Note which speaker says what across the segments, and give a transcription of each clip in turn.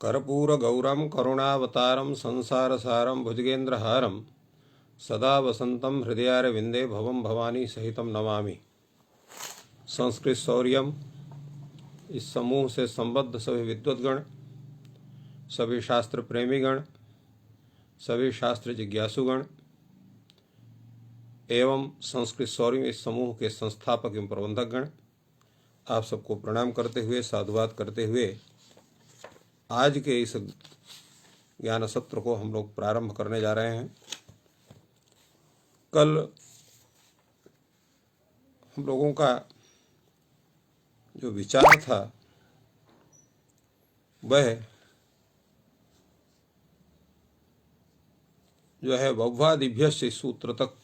Speaker 1: कर्पूरगौरं करुणावतारं संसारसारं भुजगेन्द्रहारं सदा वसन्तं हृदयारविन्दे भवं भवानी सहितं नमामि। संस्कृत शौर्यम इस समूह से संबद्ध सभी विद्वद्गण, सभी शास्त्र प्रेमीगण, सभी शास्त्र जिज्ञासुगण एवं संस्कृत शौर्य इस समूह के संस्थापक एवं प्रबंधकगण, आप सबको प्रणाम करते हुए, साधुवाद करते हुए आज के इस ज्ञान सत्र को हम लोग प्रारंभ करने जा रहे हैं। कल हम लोगों का जो विचार था वह जो है वह्वादिभ्यश्च सूत्र तक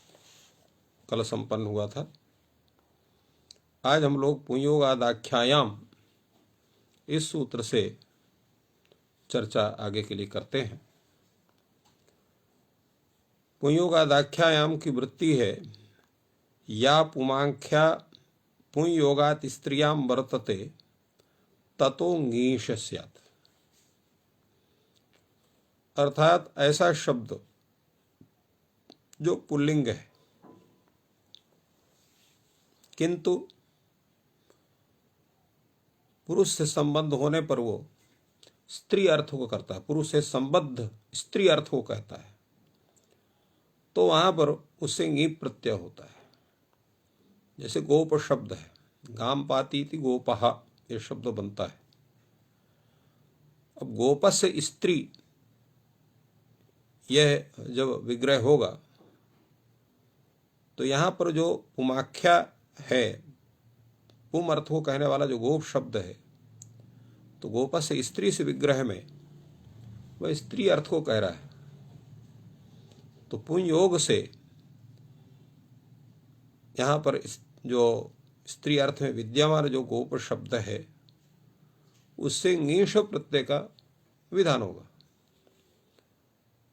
Speaker 1: कल संपन्न हुआ था। आज हम लोग पुंयोगादाख्यायाम इस सूत्र से चर्चा आगे के लिए करते हैं। पुंयोगादाख्यायाम की वृत्ति है या पुमांख्या पुंयोगात स्त्रियां वर्तते ततो ङीश स्यात्, अर्थात ऐसा शब्द जो पुल्लिंग है किंतु पुरुष से संबंध होने पर वो स्त्री अर्थ को करता है, पुरुष से संबद्ध स्त्री अर्थ को कहता है, तो वहां पर उससे ङीप प्रत्यय होता है। जैसे गोप शब्द है, गाम पाती थी गोपः, ये शब्द बनता है। अब गोपस से स्त्री यह जब विग्रह होगा तो यहां पर जो पुमाख्या है, पुम अर्थ को कहने वाला जो गोप शब्द है, तो गोपस से स्त्री से विग्रह में वह स्त्री अर्थ को कह रहा है। तो पुंयोग से यहां पर जो स्त्री अर्थ में विद्यमान जो गोप शब्द है उससे ङीश प्रत्यय का विधान होगा,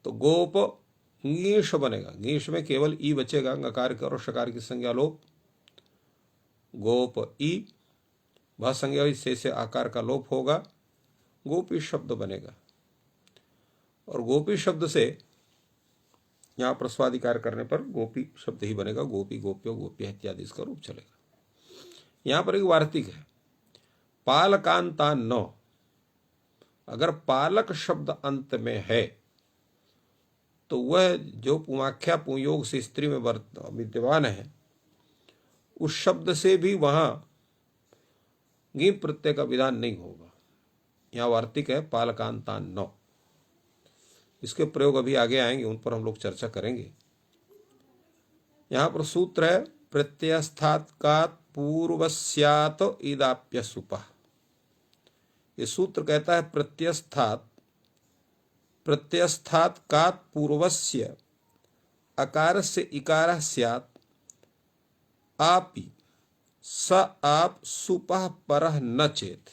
Speaker 1: तो गोप ङीश बनेगा। ङीश में केवल ई बचेगा, गकार की और शकार की संज्ञा लोप, गोप ई, भा संज्ञा से आकार का लोप होगा, गोपी शब्द बनेगा। और गोपी शब्द से यहाँ प्रस्वाधिकार करने पर गोपी शब्द ही बनेगा, गोपी गोप्यो गोप्य इत्यादि इसका रूप चलेगा। यहाँ पर एक वार्तिक है, पालकांता न, अगर पालक शब्द अंत में है तो वह जो पुमाख्या पुंयोग से स्त्री में विद्यमान है उस शब्द से भी वहां ङीप प्रत्यय का विधान नहीं होगा। यहाँ वार्तिक है पालकांतान न, इसके प्रयोग अभी आगे आएंगे, उन पर हम लोग चर्चा करेंगे। यहाँ पर सूत्र है प्रत्ययस्थात् कात् पूर्वस्यात् इदाप्य सुपः। ये सूत्र कहता है प्रत्ययस्थात् कात् पूर्वस्य अकारस्य इकारः स्यात् आपि स आप सुपः परः न चेत।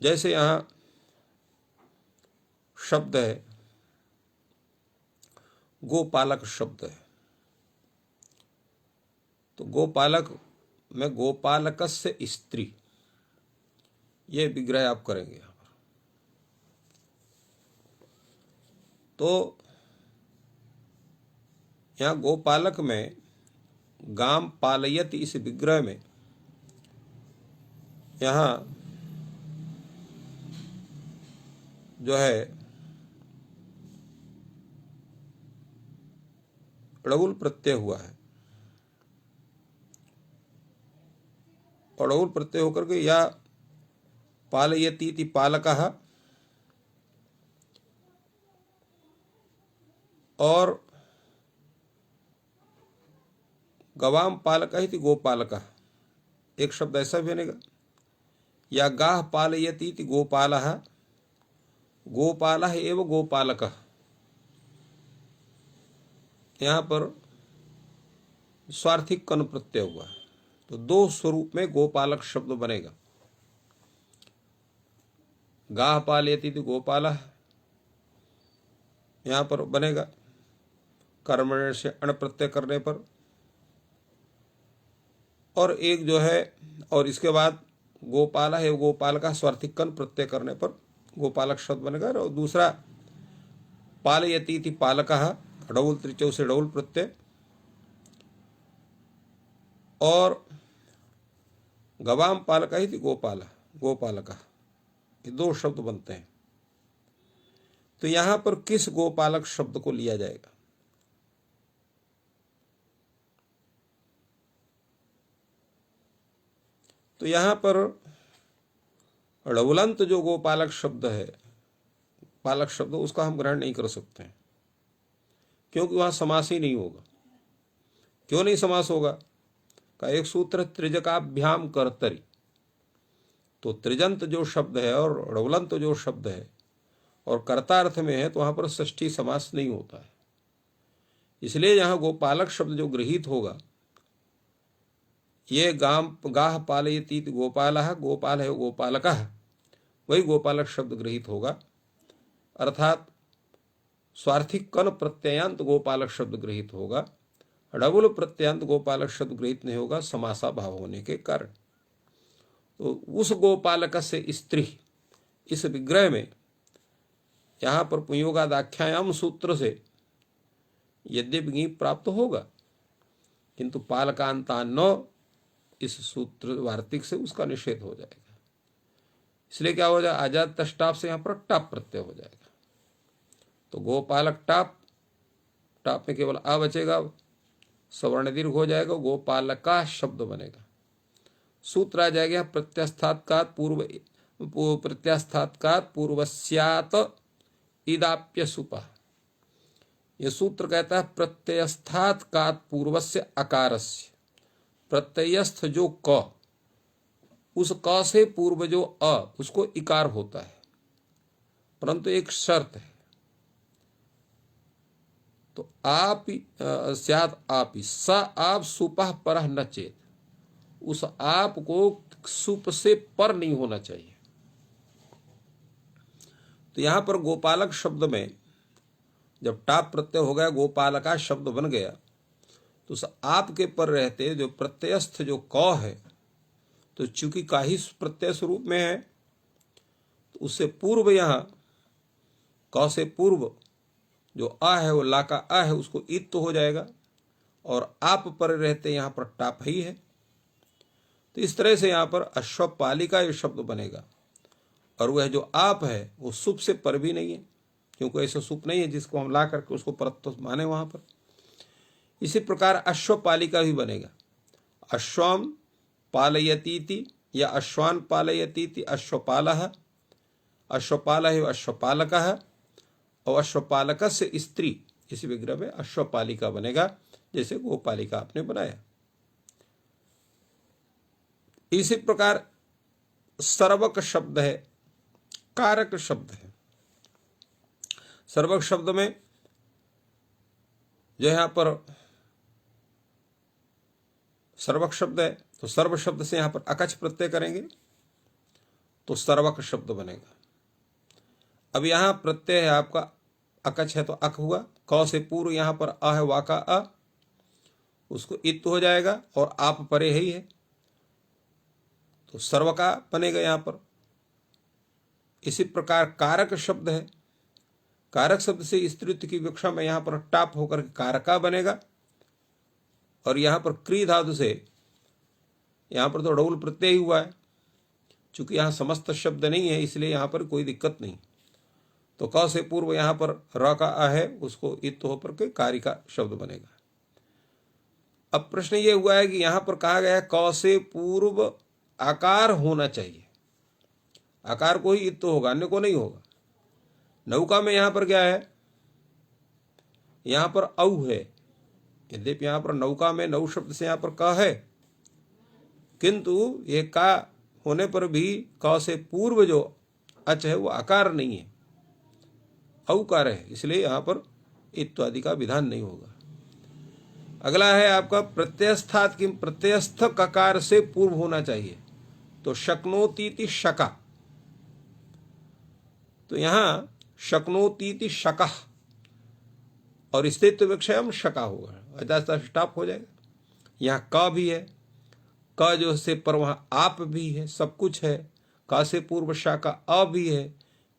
Speaker 1: जैसे यहां शब्द है गोपालक शब्द है, तो गोपालक में गोपालकस्य स्त्री, यह विग्रह आप करेंगे यहां पर। तो यहां गोपालक में गाम पालयति इस विग्रह में यहां जो है ड़उल प्रत्यय हुआ है, ड़उल प्रत्यय होकर के या पालयति इति पालकः और गवाम पालक इति गोपालकः, एक शब्द ऐसा भी बनेगा। या गाह पालयति इति गोपालः, गोपालः एवं गोपालकः, यहाँ पर स्वार्थिक कन प्रत्यय हुआ है, तो दो स्वरूप में गोपालक शब्द बनेगा। गाह पालयति इति गोपालः यहाँ पर बनेगा कर्मण्य से अण प्रत्यय करने पर, और एक जो है, और इसके बाद गोपाल है, गोपाल का स्वार्थिक कन प्रत्यय करने पर गोपालक शब्द बनेगा। और दूसरा पालयती थी पालक, डबुल त्रिचौ से डबुल प्रत्यय, और गवाम पालक ही थी गोपाल, गोपालक, ये दो शब्द बनते हैं। तो यहां पर किस गोपालक शब्द को लिया जाएगा? तो यहां पर ड़बुलंत जो गोपालक शब्द है, पालक शब्द, उसका हम ग्रहण नहीं कर सकते हैं, क्योंकि वहां समास ही नहीं होगा। क्यों नहीं समास होगा? का एक सूत्र त्रिजकाभ्याम कर्तरी, तो त्रिजंत जो शब्द है और ड़बुलंत जो शब्द है और कर्ता अर्थ में है, तो वहां पर षष्ठी समास नहीं होता है। इसलिए यहां गोपालक शब्द जो गृहीत होगा, ये गाह पालयती गोपालः, गोपाल है गोपालकः, वही गोपालक शब्द गृहीत होगा। अर्थात स्वार्थिक कन प्रत्ययांत गोपालक शब्द गृहीत होगा, डबुल प्रत्ययांत गोपालक शब्द गृहीत नहीं होगा, समासा भाव होने के कारण। तो उस गोपालक से स्त्री, इस विग्रह में यहां पर पुंयोगादाख्यायाम सूत्र से यद्यपि प्राप्त होगा, किंतु पालकांतान्न इस सूत्र वार्तिक से उसका निषेध हो जाएगा। इसलिए क्या हो जाएगा? आजाद तष्टाप से यहां पर टाप प्रत्यय हो जाएगा। तो गोपालक टाप, टाप में केवल आ बचेगा, सवर्ण दीर्घ हो जाएगा, गोपालका शब्द बनेगा। सूत्र आ जाएगा प्रत्यस्थात्कात पूर्व, प्रत्यस्थात्कात पूर्वस्यात इदाप्य सुपा। यह सूत्र कहता है प्रत्ययस्थात्कात पूर्वस्य अकारस्य, प्रत्ययस्थ जो क, उस क से पूर्व जो अ, उसको इकार होता है, परंतु एक शर्त है। तो आप स्यात् आपि, स आप सुपः परः न चेत, उस आप को सुप से पर नहीं होना चाहिए। तो यहां पर गोपालक शब्द में जब टाप प्रत्यय हो गया, गोपालका शब्द बन गया, तो उस आप के पर रहते जो प्रत्ययस्थ जो क है, तो चूंकि का ही प्रत्यय स्वरूप में है, तो उससे पूर्व यहां क से पूर्व जो अ है, वो ला का अ है, उसको ईत तो हो जाएगा, और आप पर रहते यहां पर टाप ही है। तो इस तरह से यहां पर अश्वपालिका ये शब्द बनेगा, और वह जो आप है वो सुप से पर भी नहीं है, क्योंकि ऐसा सुप नहीं है जिसको हम ला करके उसको परत्व माने वहां पर। इसी प्रकार अश्वपालिका भी बनेगा, अश्वम पालयतीति या अश्वान पालयतीति अश्वपालः, अश्वपालः अश्वपालकः, और अश्वपालक से स्त्री, इसी विग्रह में अश्वपालिका बनेगा, जैसे गोपालिका आपने बनाया। इसी प्रकार सर्वक शब्द है, कारक शब्द है। सर्वक शब्द में जो यहां पर सर्वक शब्द है, तो सर्व शब्द से यहां पर अकच प्रत्यय करेंगे तो सर्वक शब्द बनेगा। अब यहां प्रत्यय है आपका अकच है, तो अक हुआ, क से पूर्व यहां पर अ है, वाका अ, उसको इत हो जाएगा, और आप परे ही है, तो सर्व का बनेगा यहां पर। इसी प्रकार कारक शब्द है, कारक शब्द से स्त्रीत्व की विवक्षा में यहां पर टाप होकर कारका बनेगा, और यहां पर क्री धातु से यहां पर तो डबुल प्रत्यय हुआ है, चूंकि यहां समस्त शब्द नहीं है इसलिए यहां पर कोई दिक्कत नहीं। तो क से पूर्व यहां पर र का आ है, उसको इत होकर के कारिका शब्द बनेगा। अब प्रश्न ये हुआ है कि यहां पर कहा गया है क से पूर्व आकार होना चाहिए, आकार को ही इत होगा, अन्य को नहीं होगा। नौका में यहां पर क्या है? यहां पर औ है, यद्यपि यहां पर नौका में नौ शब्द से यहां पर क है, किंतु ये का होने पर भी क से पूर्व जो अच है वो आकार नहीं है, औकार है, इसलिए यहां पर इत्यादि का विधान नहीं होगा। अगला है आपका प्रत्ययस्थात की, प्रत्ययस्थ ककार से पूर्व होना चाहिए, तो शक्नोतीति शका, तो यहां शक्नोतीति शका और स्थित्व विक्षयम शका होगा, अजास्ता स्टाप हो जाएगा। यहां क भी है, क जो से पर वहां आप भी है, सब कुछ है। का से पूर्व शा का अ भी है,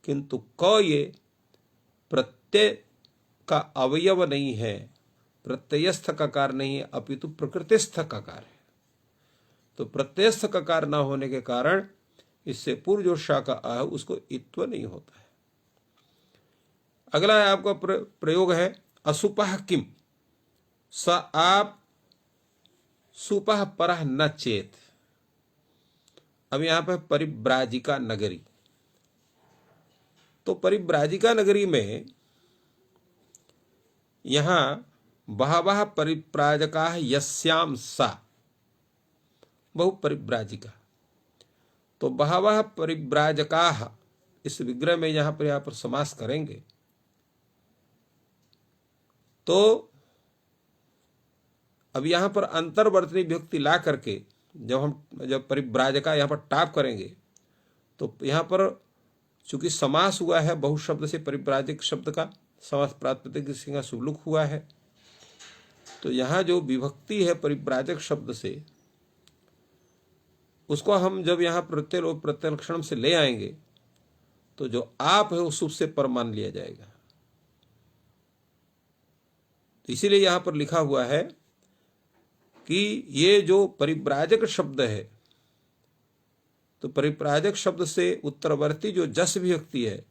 Speaker 1: किंतु क ये प्रत्यय का अवयव नहीं है, प्रत्ययस्थ ककार नहीं है, अपितु प्रकृतिस्थ ककार है। तो प्रत्ययस्थ ककार ना होने के कारण इससे पूर्व जो शा का आ है उसको इत्व नहीं होता है। अगला है आपका प्रयोग है असुपः किम, स आप सुपः परः न चेत। अब यहां पर परिव्राजिका नगरी, तो परिव्राजिका नगरी में यहां बहवः परिव्राजकाः यस्याम सा, बहु परिव्राजिका, तो बहवः परिव्राजकाः इस विग्रह में यहां पर समास करेंगे तो अब यहां पर अंतर्वर्तनी विभक्ति ला करके जब परिव्राजका यहां पर टाप करेंगे तो यहां पर चूंकि समास हुआ है बहु शब्द से, परिव्राजक शब्द का समास प्रातिपदिक का सुबलुक हुआ है, तो यहां जो विभक्ति है परिव्राजक शब्द से उसको हम जब यहां प्रत्यय लोप प्रत्यय लक्षण से ले आएंगे तो जो आप है उस सुप से पर मान लिया जाएगा। तो इसीलिए यहां पर लिखा हुआ है कि ये जो परिव्राजक शब्द है, तो परिव्राजक शब्द से उत्तरवर्ती जो जस विभक्ति है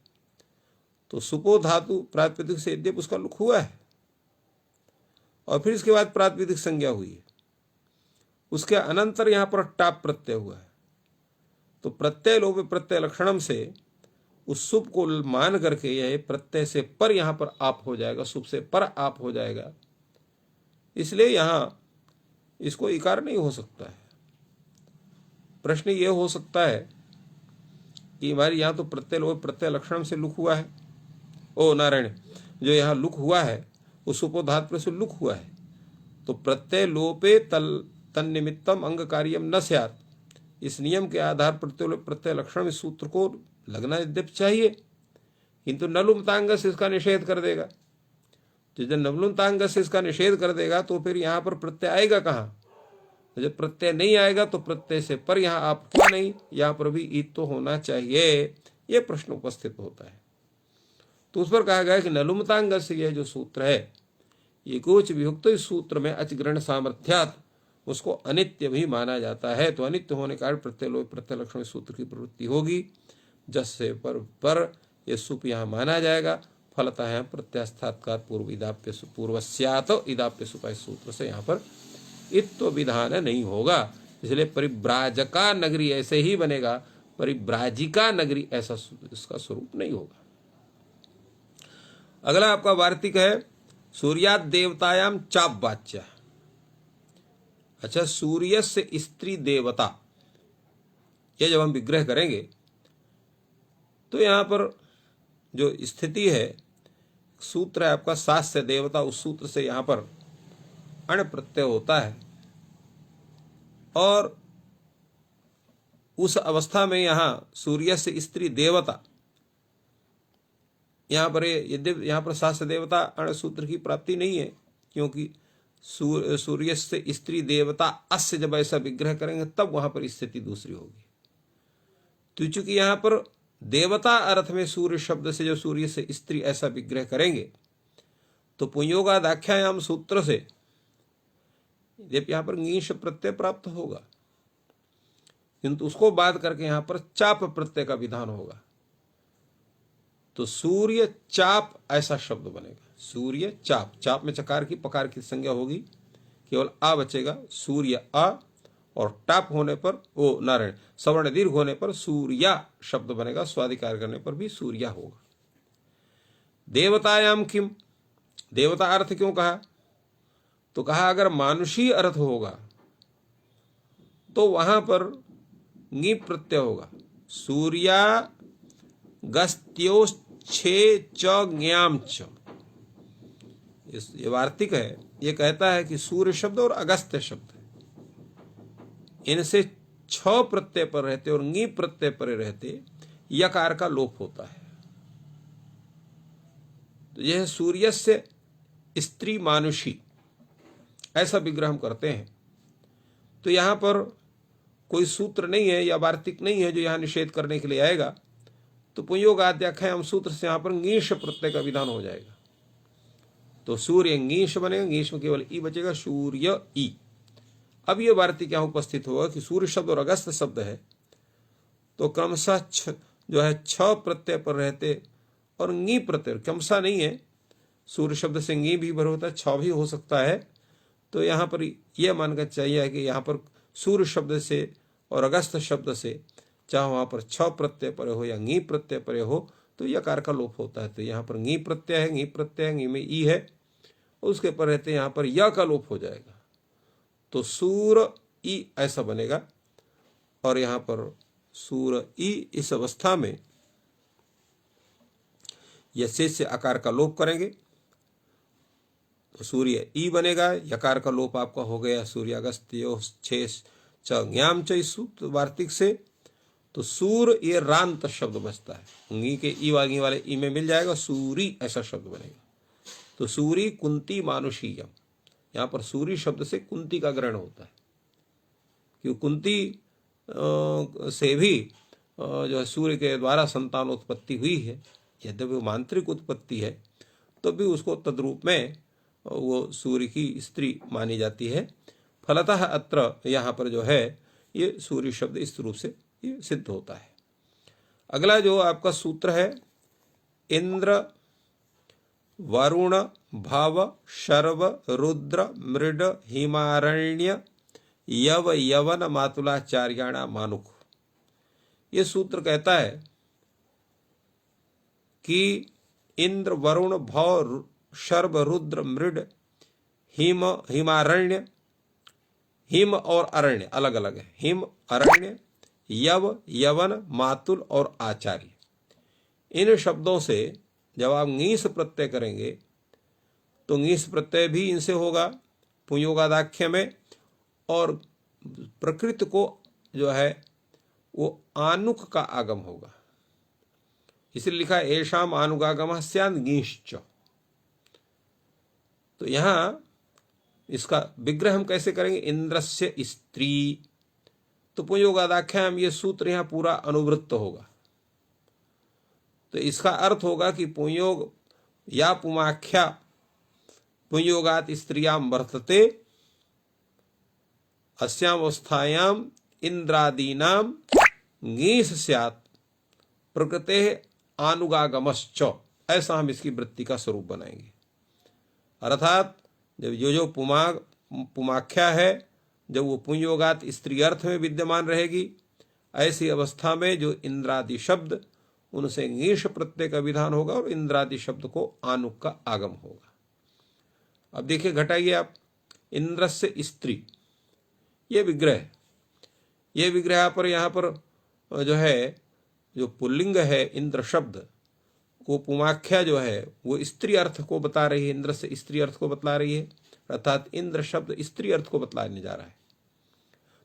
Speaker 1: तो सुपो धातु प्रातिपदिक से यद्यप उसका लुक हुआ है और फिर इसके बाद प्रातिपदिक संज्ञा हुई है, उसके अनंतर यहां पर टाप प्रत्यय हुआ है, तो प्रत्यय लोप प्रत्यय लक्षणम से उस सुप को मान करके यह प्रत्यय से पर यहां पर आप हो जाएगा, सुप से पर आप हो जाएगा, इसलिए यहां इसको इकार नहीं हो सकता है। प्रश्न ये हो सकता है कि हमारी यहां तो प्रत्यय लोप प्रत्यय लक्षण से लुक हुआ है, ओ नारायण, जो यहाँ लुक हुआ है उस सुपोधात पर से लुक हुआ है, तो प्रत्यय लोपे तन्निमित्तम अंग कार्यम न स्यात्, इस नियम के आधार प्रत्यय लोप प्रत्यय लक्षण इस सूत्र को लगना यद्यप चाहिए, किंतु नलुमतांग से इसका निषेध कर देगा। तो जब नलुमतांग से इसका निषेध कर देगा तो फिर यहाँ पर प्रत्यय आएगा कहाँ? तो जब प्रत्यय नहीं आएगा तो प्रत्यय से पर यहाँ आप क्यों नहीं, यहाँ पर भी ईत तो होना चाहिए, ये प्रश्न उपस्थित होता है। तो उस पर कहा गया कि नलुमतांग से यह जो सूत्र है ये कोच विभक्त इस सूत्र में अच ग्रहण सामर्थ्यात उसको अनित्य भी माना जाता है, तो अनित्य होने कारण प्रत्यय लोप प्रत्यय लक्षण सूत्र की प्रवृत्ति होगी, जस से पर यह सुप यहाँ माना जाएगा, फलतः यहाँ प्रत्यास्थात्कार पूर्व इदाप्य पूर्वस्यात इदाप्य सुप इस सूत्र से यहाँ पर इत्व विधान नहीं होगा, इसलिए परिव्राजका नगरी ऐसे ही बनेगा, परिव्राजिका नगरी ऐसा इसका स्वरूप नहीं होगा। अगला आपका वार्तिक है सूर्याद देवतायाम चाप वाच्या। अच्छा, सूर्य से स्त्री देवता, यह जब हम विग्रह करेंगे तो यहां पर जो स्थिति है, सूत्र है आपका सास्य देवता, उस सूत्र से यहां पर अण प्रत्यय होता है और उस अवस्था में यहां सूर्य से स्त्री देवता, यहां पर यद्यपि यहां पर सास्य देवता अण सूत्र की प्राप्ति नहीं है, क्योंकि सूर्य से स्त्री देवता अस्य जब ऐसा विग्रह करेंगे तब वहां पर स्थिति दूसरी होगी। तो चूंकि यहां पर देवता अर्थ में सूर्य शब्द से जो सूर्य से स्त्री ऐसा विग्रह करेंगे तो पुंयोगादाख्यायाम सूत्र से जब यहां पर ङीश प्रत्यय प्राप्त होगा, किंतु उसको बात करके यहां पर चाप प्रत्यय का विधान होगा, तो सूर्य चाप ऐसा शब्द बनेगा। सूर्य चाप, चाप में चकार की पकार की संज्ञा होगी, केवल आ बचेगा, सूर्य आ, और टाप होने पर ओ नारायण सवर्ण दीर्घ होने पर सूर्या शब्द बनेगा, स्वादिकार करने पर भी सूर्या होगा। देवतायाम किम, देवता अर्थ क्यों कहा? तो कहा अगर मानुषी अर्थ होगा तो वहां पर ङी प्रत्यय होगा, सूर्या गस्त्योच्छे च ज्ञाम च। ये वार्तिक है, ये कहता है कि सूर्य शब्द और अगस्त्य शब्द इनसे छ प्रत्यय पर रहते और ङी प्रत्यय पर रहते यकार का लोप होता है। तो यह सूर्य से स्त्री मानुषी ऐसा विग्रह हम करते हैं, तो यहां पर कोई सूत्र नहीं है या वार्तिक नहीं है जो यहाँ निषेध करने के लिए आएगा, तो पुंयोगाद्याख्याम सूत्र से यहाँ पर ngीश प्रत्यय का विधान हो जाएगा। तो सूर्य ngीश बनेगा, ngीश में केवल ई बचेगा, सूर्य ई। अब ये वार्तिक यहाँ उपस्थित होगा कि सूर्य शब्द और अगस्त शब्द है, तो क्रमशः जो है छ प्रत्यय पर रहते और ङी प्रत्यय, क्रमशः नहीं है, सूर्य शब्द से ङी भी भर होता है, छ भी हो सकता है। तो यहाँ पर यह मानना चाहिए कि यहाँ पर सूर्य शब्द से और अगस्त शब्द से चाहे वहाँ पर छ प्रत्यय पर हो या ङी प्रत्यय पर हो, तो यकार का लोप होता है। तो यहाँ पर ङी प्रत्यय है, ङी प्रत्यय है, ङी में ई है, उसके पर रहते यहाँ पर य का लोप हो जाएगा, तो सूर ई ऐसा बनेगा। और यहाँ पर सूर ई इस अवस्था में यह शेष से आकार का लोप करेंगे तो सूर्य ई बनेगा। यकार का लोप आपका हो गया सूर्य अगस्त यो शेष च च इस वार्तिक से, तो सूर ये रांत शब्द बचता है, ङी के ई वाले ई में मिल जाएगा, सूरी ऐसा शब्द बनेगा। तो सूरी कुंती मानुषीयम, यहाँ पर सूरी शब्द से कुंती का ग्रहण होता है, क्योंकि कुंती से भी जो है सूर्य के द्वारा संतान उत्पत्ति हुई है, यद्यपि मांत्रिक उत्पत्ति है तो भी उसको तद्रूप में वो सूर्य की स्त्री मानी जाती है। फलतः अत्र यहाँ पर जो है ये सूर्य शब्द इस रूप से ये सिद्ध होता है। अगला जो आपका सूत्र है, इंद्र वरुण भव शर्व रुद्र मृड हिमारण्य यव यवन मातुलाचार्याणा मानुख। ये सूत्र कहता है कि इंद्र वरुण भव शर्व रुद्र मृड हिम हिमारण्य, हिम और अरण्य अलग अलग है, हिम अरण्य यव यवन मातुल और आचार्य, इन शब्दों से जब आप ङीस प्रत्यय करेंगे तो ङीस प्रत्यय भी इनसे होगा पुंयोगादाख्य में, और प्रकृति को जो है वो आनुक का आगम होगा, इसलिए लिखा है एषाम आनुगागमः स्यात् ङीश्च। तो यहां इसका विग्रह हम कैसे करेंगे, इंद्रस्य स्त्री, तो पुंयोगादाख्याम ये सूत्र यहां पूरा अनुवृत्त होगा। तो इसका अर्थ होगा कि पुंयोग या पुमाख्या पुंयोगात स्त्रियाम वर्तते अस्यावस्थायाम इंद्रादीनाम ङीस स्यात् प्रकृते आनुगागमश्च, ऐसा हम इसकी वृत्ति का स्वरूप बनाएंगे। अर्थात जब जो पुमाख्या है जब वो पुंयोगात स्त्री अर्थ में विद्यमान रहेगी, ऐसी अवस्था में जो इंद्रादि शब्द उनसे ङीश प्रत्यय का विधान होगा और इंद्रादि शब्द को आनुक का आगम होगा। अब देखिए, घटाइए आप, इंद्र से स्त्री, ये विग्रह, ये विग्रह पर यहाँ पर जो है जो पुल्लिंग है इंद्र शब्द को पुमाख्या जो है वो स्त्री अर्थ को बता रही है, इंद्र से स्त्री अर्थ को बतला रही है, अर्थात इंद्र शब्द स्त्री अर्थ को बतलाने जा रहा है।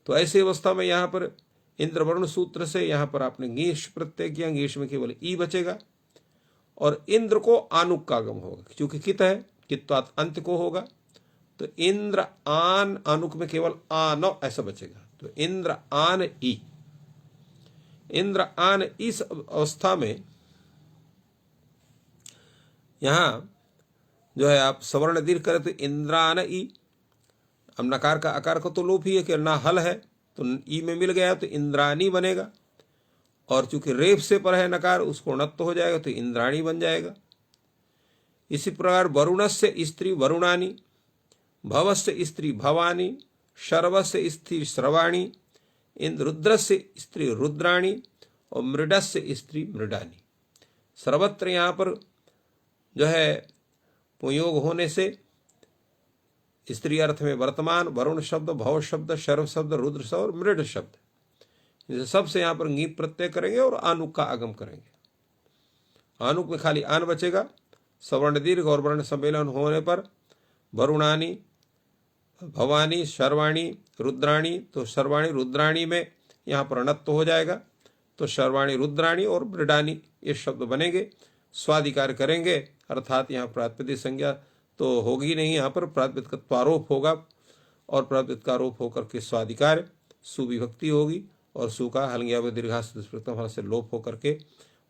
Speaker 1: तो ऐसी अवस्था में यहाँ पर इंद्रवर्ण सूत्र से यहाँ पर आपने ङीश प्रत्यय किया, ङीश में केवल ई बचेगा और इंद्र को आनुक का आगम होगा, क्योंकि कित है, कित्वात अंत को होगा, तो इंद्र आन, आनुक में केवल आन ऐसा बचेगा, तो इंद्र आन ई, इंद्र आन। इस अवस्था में यहां जो है आप सवर्ण दीर्घ करें तो इंद्रान ई, अब नकार का आकार का तो लोप ही है कि ना हल है तो ई में मिल गया तो इंद्रानी बनेगा, और चूंकि रेफ से पर है नकार उसको नत्व हो जाएगा तो इंद्राणी बन जाएगा। इसी प्रकार वरुणस्य स्त्री वरुणानी, भवस्य स्त्री भवानी, शर्वस्य स्त्री श्रवाणी, रुद्रस्य स्त्री रुद्राणी और मृडस्य स्त्री मृडानी। सर्वत्र यहाँ पर जो है पुंयोग होने से स्त्री अर्थ में वर्तमान, वरुण शब्द, भव शब्द, शर्व शब्द, रुद्र शब्द और मृड शब्द, इसे सबसे यहाँ पर ङी प्रत्यय करेंगे और आनुक का आगम करेंगे। आनुक में खाली आन बचेगा, सवर्ण दीर्घ और वर्ण सम्मेलन होने पर वरुणानी, भवानी, शर्वाणी, रुद्राणी, तो शर्वाणी रुद्राणी में यहाँ पर अणत्व हो जाएगा, तो शर्वाणी रुद्राणी और मृडानी ये शब्द बनेंगे, स्वाधिकार करेंगे, अर्थात यहाँ प्रातिपदिक संज्ञा तो होगी नहीं, यहाँ पर प्रातिपदिक का आरोप होगा और प्रातिपदिक का आरोप होकर के स्वाधिकार सुविभक्ति होगी और सु का हलंगिया में दीर्घास्पृतम से लोप होकर के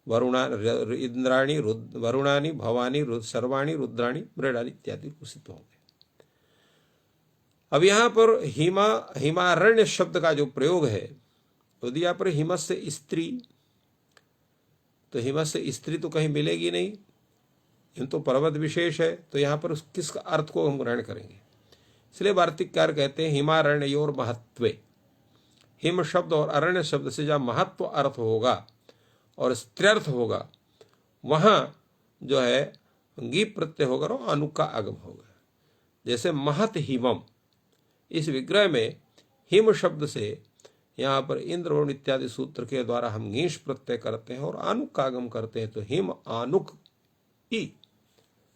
Speaker 1: इंद्राणी वरुणानी भवानी सर्वाणी रुद्राणी मृडानी इत्यादि उसित होंगे। अब यहाँ पर हिमारण्य शब्द का जो प्रयोग है, यदि यहाँ पर हिमस्य स्त्री, तो हिमस्य स्त्री तो कहीं मिलेगी नहीं, हिम तो पर्वत विशेष है, तो यहाँ पर किस अर्थ को हम ग्रहण करेंगे? इसलिए वार्तिककार कहते हैं हिमारण्योर महत्वे, हिम शब्द और अरण्य शब्द से जहाँ महत्व अर्थ होगा और स्त्र्यर्थ होगा, वहां जो है गीप प्रत्यय होगा और अनु का आगम होगा। जैसे महत हिमम, इस विग्रह में हिम शब्द से यहाँ पर इंद्र वरुण इत्यादि सूत्र के द्वारा हम गीश प्रत्यय करते हैं और आनुक का आगम करते हैं, तो हिम आनुक ई,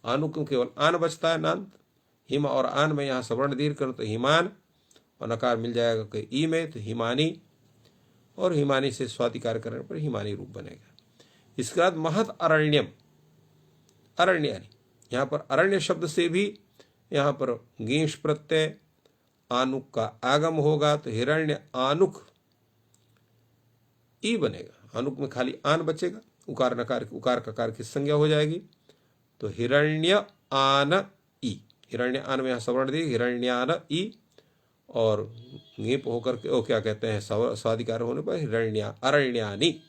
Speaker 1: आनुक केवल आन बचता है नांत, हिम और आन में यहाँ सवर्ण दीर्घ करो तो हिमान और नकार मिल जाएगा कि ई में, तो हिमानी, और हिमानी से स्वादिकार करने पर हिमानी रूप बनेगा। इसके बाद महत अरण्यम, अरण्यानि, यहाँ पर अरण्य शब्द से भी यहाँ पर गीश प्रत्यय आनुक का आगम होगा, तो हिरण्य आनुक ई बनेगा। आनुक में खाली आन बचेगा, उकार नकार उकार ककार की संज्ञा हो जाएगी, तो हिरण्य आन ई, हिरण्य आन में यहाँ सवर्ण दी हिरण्यान ई, और गीप होकर के क्या कहते हैं स्वादिकार होने पर हिरण्या अरण्यानी,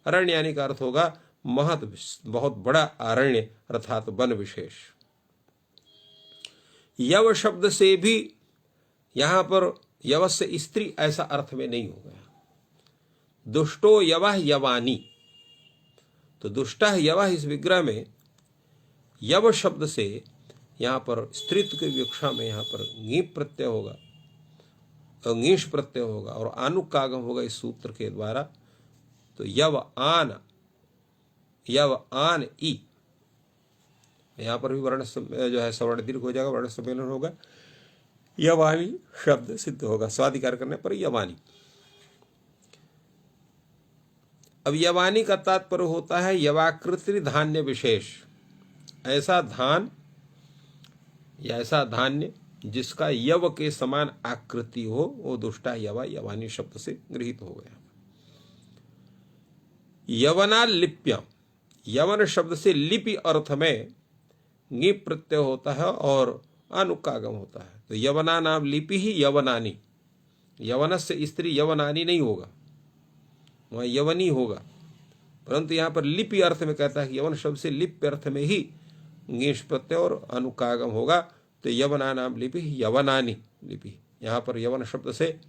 Speaker 1: अरण्यानी का अर्थ होगा महत बहुत बड़ा अरण्य अर्थात वन विशेष। यव शब्द से भी यहां पर यवस्य स्त्री ऐसा अर्थ में नहीं होगा। दुष्टो यवः यवानी, तो दुष्टा यवः इस विग्रह में यव शब्द से यहां पर स्त्रीत्व की विवक्षा में यहां पर गीप प्रत्यय होगा, अंगीश प्रत्यय होगा और आनुक का आगम होगा इस सूत्र के द्वारा, तो यव आन ई, यहां पर भी वर्ण जो है सवर्ण दीर्घ हो जाएगा, वर्ण सम्मेलन होगा, यवानी शब्द सिद्ध होगा स्वादिकार करने पर यवानी। अब यवानी का तात्पर्य होता है यवाकृति धान्य विशेष, ऐसा धान या ऐसा धान्य जिसका यव के समान आकृति हो, वो दुष्टा यवा यवानी शब्द से गृहीत हो गया। यवना लिप्यम, यवन शब्द से लिपि अर्थ में ङीप प्रत्यय होता है और आनुक का आगम होता है, तो यवना नाम लिपि ही यवनानी, यवन से स्त्री यवनानी नहीं होगा, वहां यवनी होगा, परंतु यहां पर लिपि अर्थ में कहता है कि यवन शब्द से लिप अर्थ में ही ङीश प्रत्यय और आनुक का आगम होगा, तो यवना नाम लिपि यवनानी लिपि, यहाँ पर यवन शब्द से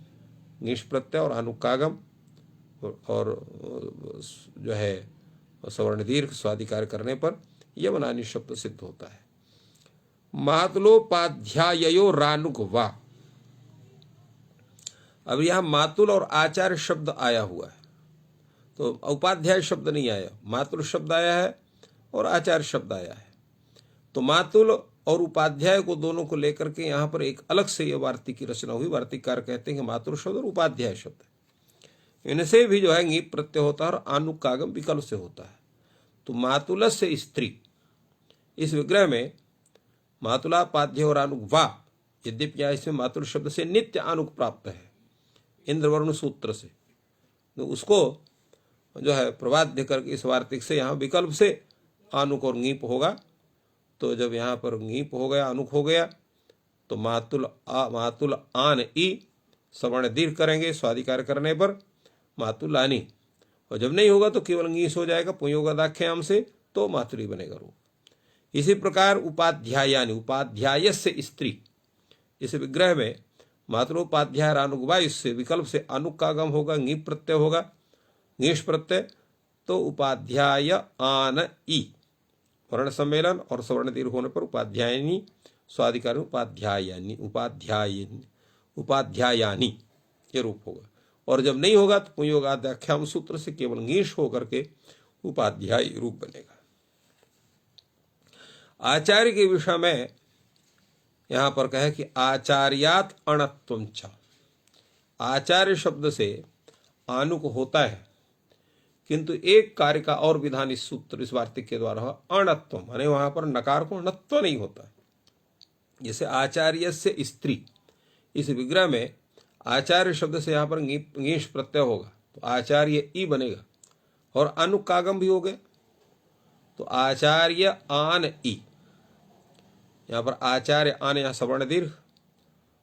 Speaker 1: ङीश प्रत्यय और आनुक का आगम और जो है सवर्ण दीर्घ स्वादिकार करने पर यवनानी शब्द सिद्ध होता है। मातुलोपाध्यायो रानुक वा, अब यहां मातुल और आचार्य शब्द आया हुआ है, तो उपाध्याय शब्द नहीं आया, मातुल शब्द आया है और आचार्य शब्द आया है, तो मातुल और उपाध्याय को दोनों को लेकर के यहाँ पर एक अलग से यह वार्तिक की रचना हुई। वार्तिककार कहते हैं कि मातुल शब्द और उपाध्याय शब्द, इनसे भी जो है ङीप प्रत्यय होता है और आनुक का आगम विकल्प से होता है। तो मातुल से स्त्री, इस विग्रह में मातुला पाध्य और आनुक वा, यद्यपि यहाँ इसमें मातुल शब्द से नित्य आनुक प्राप्त है इंद्रवर्ण सूत्र से, तो उसको जो है प्रबाध्य करके इस वार्तिक से यहाँ विकल्प से आनुक और ङीप होगा। तो जब यहाँ पर ङीप हो गया आनुक हो गया, तो मातुल आन ई सवर्ण दीर्घ करेंगे स्वादिकार करने पर मातुलानी, और जब नहीं होगा तो केवल ङीस हो जाएगा पुंयोगदाख्याम से, तो मातुली बनेगा रूप। इसी प्रकार उपाध्यायानि, उपाध्याय से स्त्री, इस विग्रह में मातृोपाध्याय अनुगवा, इससे विकल्प से अनुक का आगम होगा, ङीप प्रत्यय होगा, ङीश प्रत्यय, तो उपाध्याय आन ई वर्ण सम्मेलन और सवर्ण दीर्घ होने पर उपाध्यायनी स्वादिकार उपाध्यायानी उपाध्यायानी ये रूप होगा, और जब नहीं होगा तो पुंयोगाध्याख्याम सूत्र से केवल ङीश होकर के उपाध्याय रूप बनेगा। आचार्य के विषय में यहां पर कहे कि आचार्यात अणत्वं च, आचार्य शब्द से आनुक होता है, किंतु एक कार्य का और विधान इस सूत्र इस वार्तिक के द्वारा हो, अणत्व माने वहां पर नकार को णत्व नहीं होता। जैसे आचार्य से स्त्री, इस विग्रह में आचार्य शब्द से यहाँ पर ङीष प्रत्यय होगा तो आचार्य ई बनेगा, और अनुकागम भी हो गया तो आचार्य आन ई। यहाँ पर आचार्य आन, यहाँ सवर्ण दीर्घ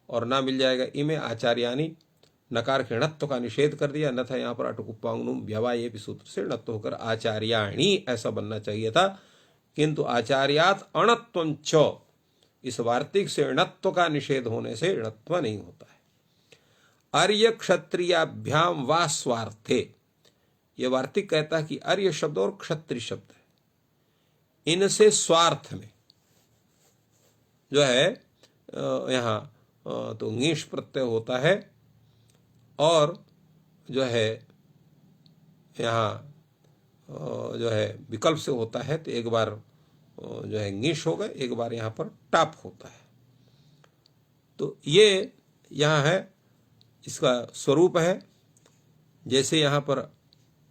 Speaker 1: और ना मिल जाएगा ई में आचार्यानी। नकार के णत्व का निषेध कर दिया, अन्यथा यहाँ पर अटकुप्पांगनुम व्यवाये भी सूत्र से णत्व होकर आचार्याणी ऐसा बनना चाहिए था, किंतु आचार्यात अणत्वं च, इस वार्तिक से णत्व का निषेध होने से णत्व नहीं होता है। आर्य क्षत्रियाभ्याम वा स्वार्थे, ये वार्तिक कहता है कि आर्य शब्द और क्षत्रिय शब्द है, इनसे स्वार्थ में जो है यहाँ तो ङीष प्रत्यय होता है, और जो है यहाँ जो है विकल्प से होता है तो एक बार जो है ङीष होगा, एक बार यहाँ पर टाप होता है। तो ये यहाँ है, इसका स्वरूप है। जैसे यहाँ पर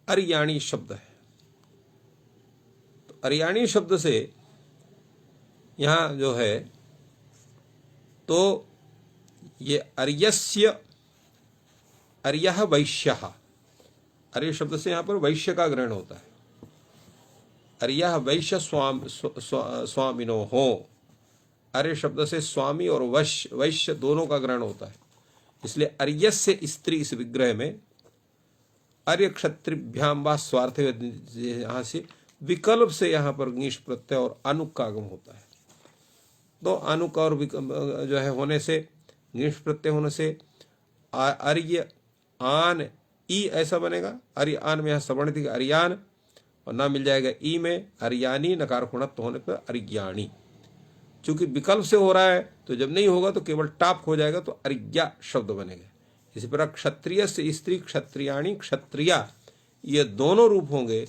Speaker 1: अर्याणी शब्द है, तो अर्याणी शब्द से यहाँ जो है तो ये अर्यस्य, अर्यः वैश्यः, अर्य शब्द से यहाँ पर वैश्य का ग्रहण होता है। अर्यः वैश्य स्वामिनो हो, अर्य शब्द से स्वामी और वैश्य दोनों का ग्रहण होता है, इसलिए अर्यस्य स्त्री इस विग्रह में अर्य क्षत्रिभ्याम वा स्वार्थ, यहाँ से विकल्प से यहाँ पर ङीष प्रत्यय और अनुक का आगम होता है। तो अनुक और जो है होने से, ङीष प्रत्यय होने से अर्य आन ई ऐसा बनेगा। अर्य आन में यहाँ सवर्ण थी अर्यान, और ना मिल जाएगा ई में अर्यानी, नकार गुणत्व होने पर अर्याणी। चूंकि विकल्प से हो रहा है तो जब नहीं होगा तो केवल टाप हो जाएगा तो अर्या शब्द बनेगा। इसी प्रकार क्षत्रिय से स्त्री, क्षत्रियाणी, क्षत्रिया, ये दोनों रूप होंगे।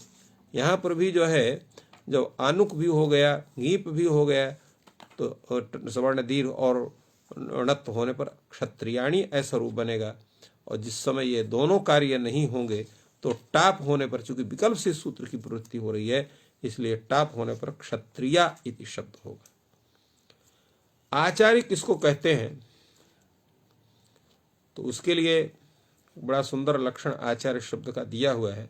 Speaker 1: यहाँ पर भी जो है जब आनुक भी हो गया, ङीप भी हो गया, तो सवर्ण दीर्घ और णत्व होने पर क्षत्रियाणी ऐसा रूप बनेगा। और जिस समय ये दोनों कार्य नहीं होंगे तो टाप होने पर, चूंकि विकल्प से सूत्र की प्रवृत्ति हो रही है, इसलिए टाप होने पर क्षत्रिया इति शब्द होगा। आचार्य किसको कहते हैं, तो उसके लिए बड़ा सुंदर लक्षण आचार्य शब्द का दिया हुआ है।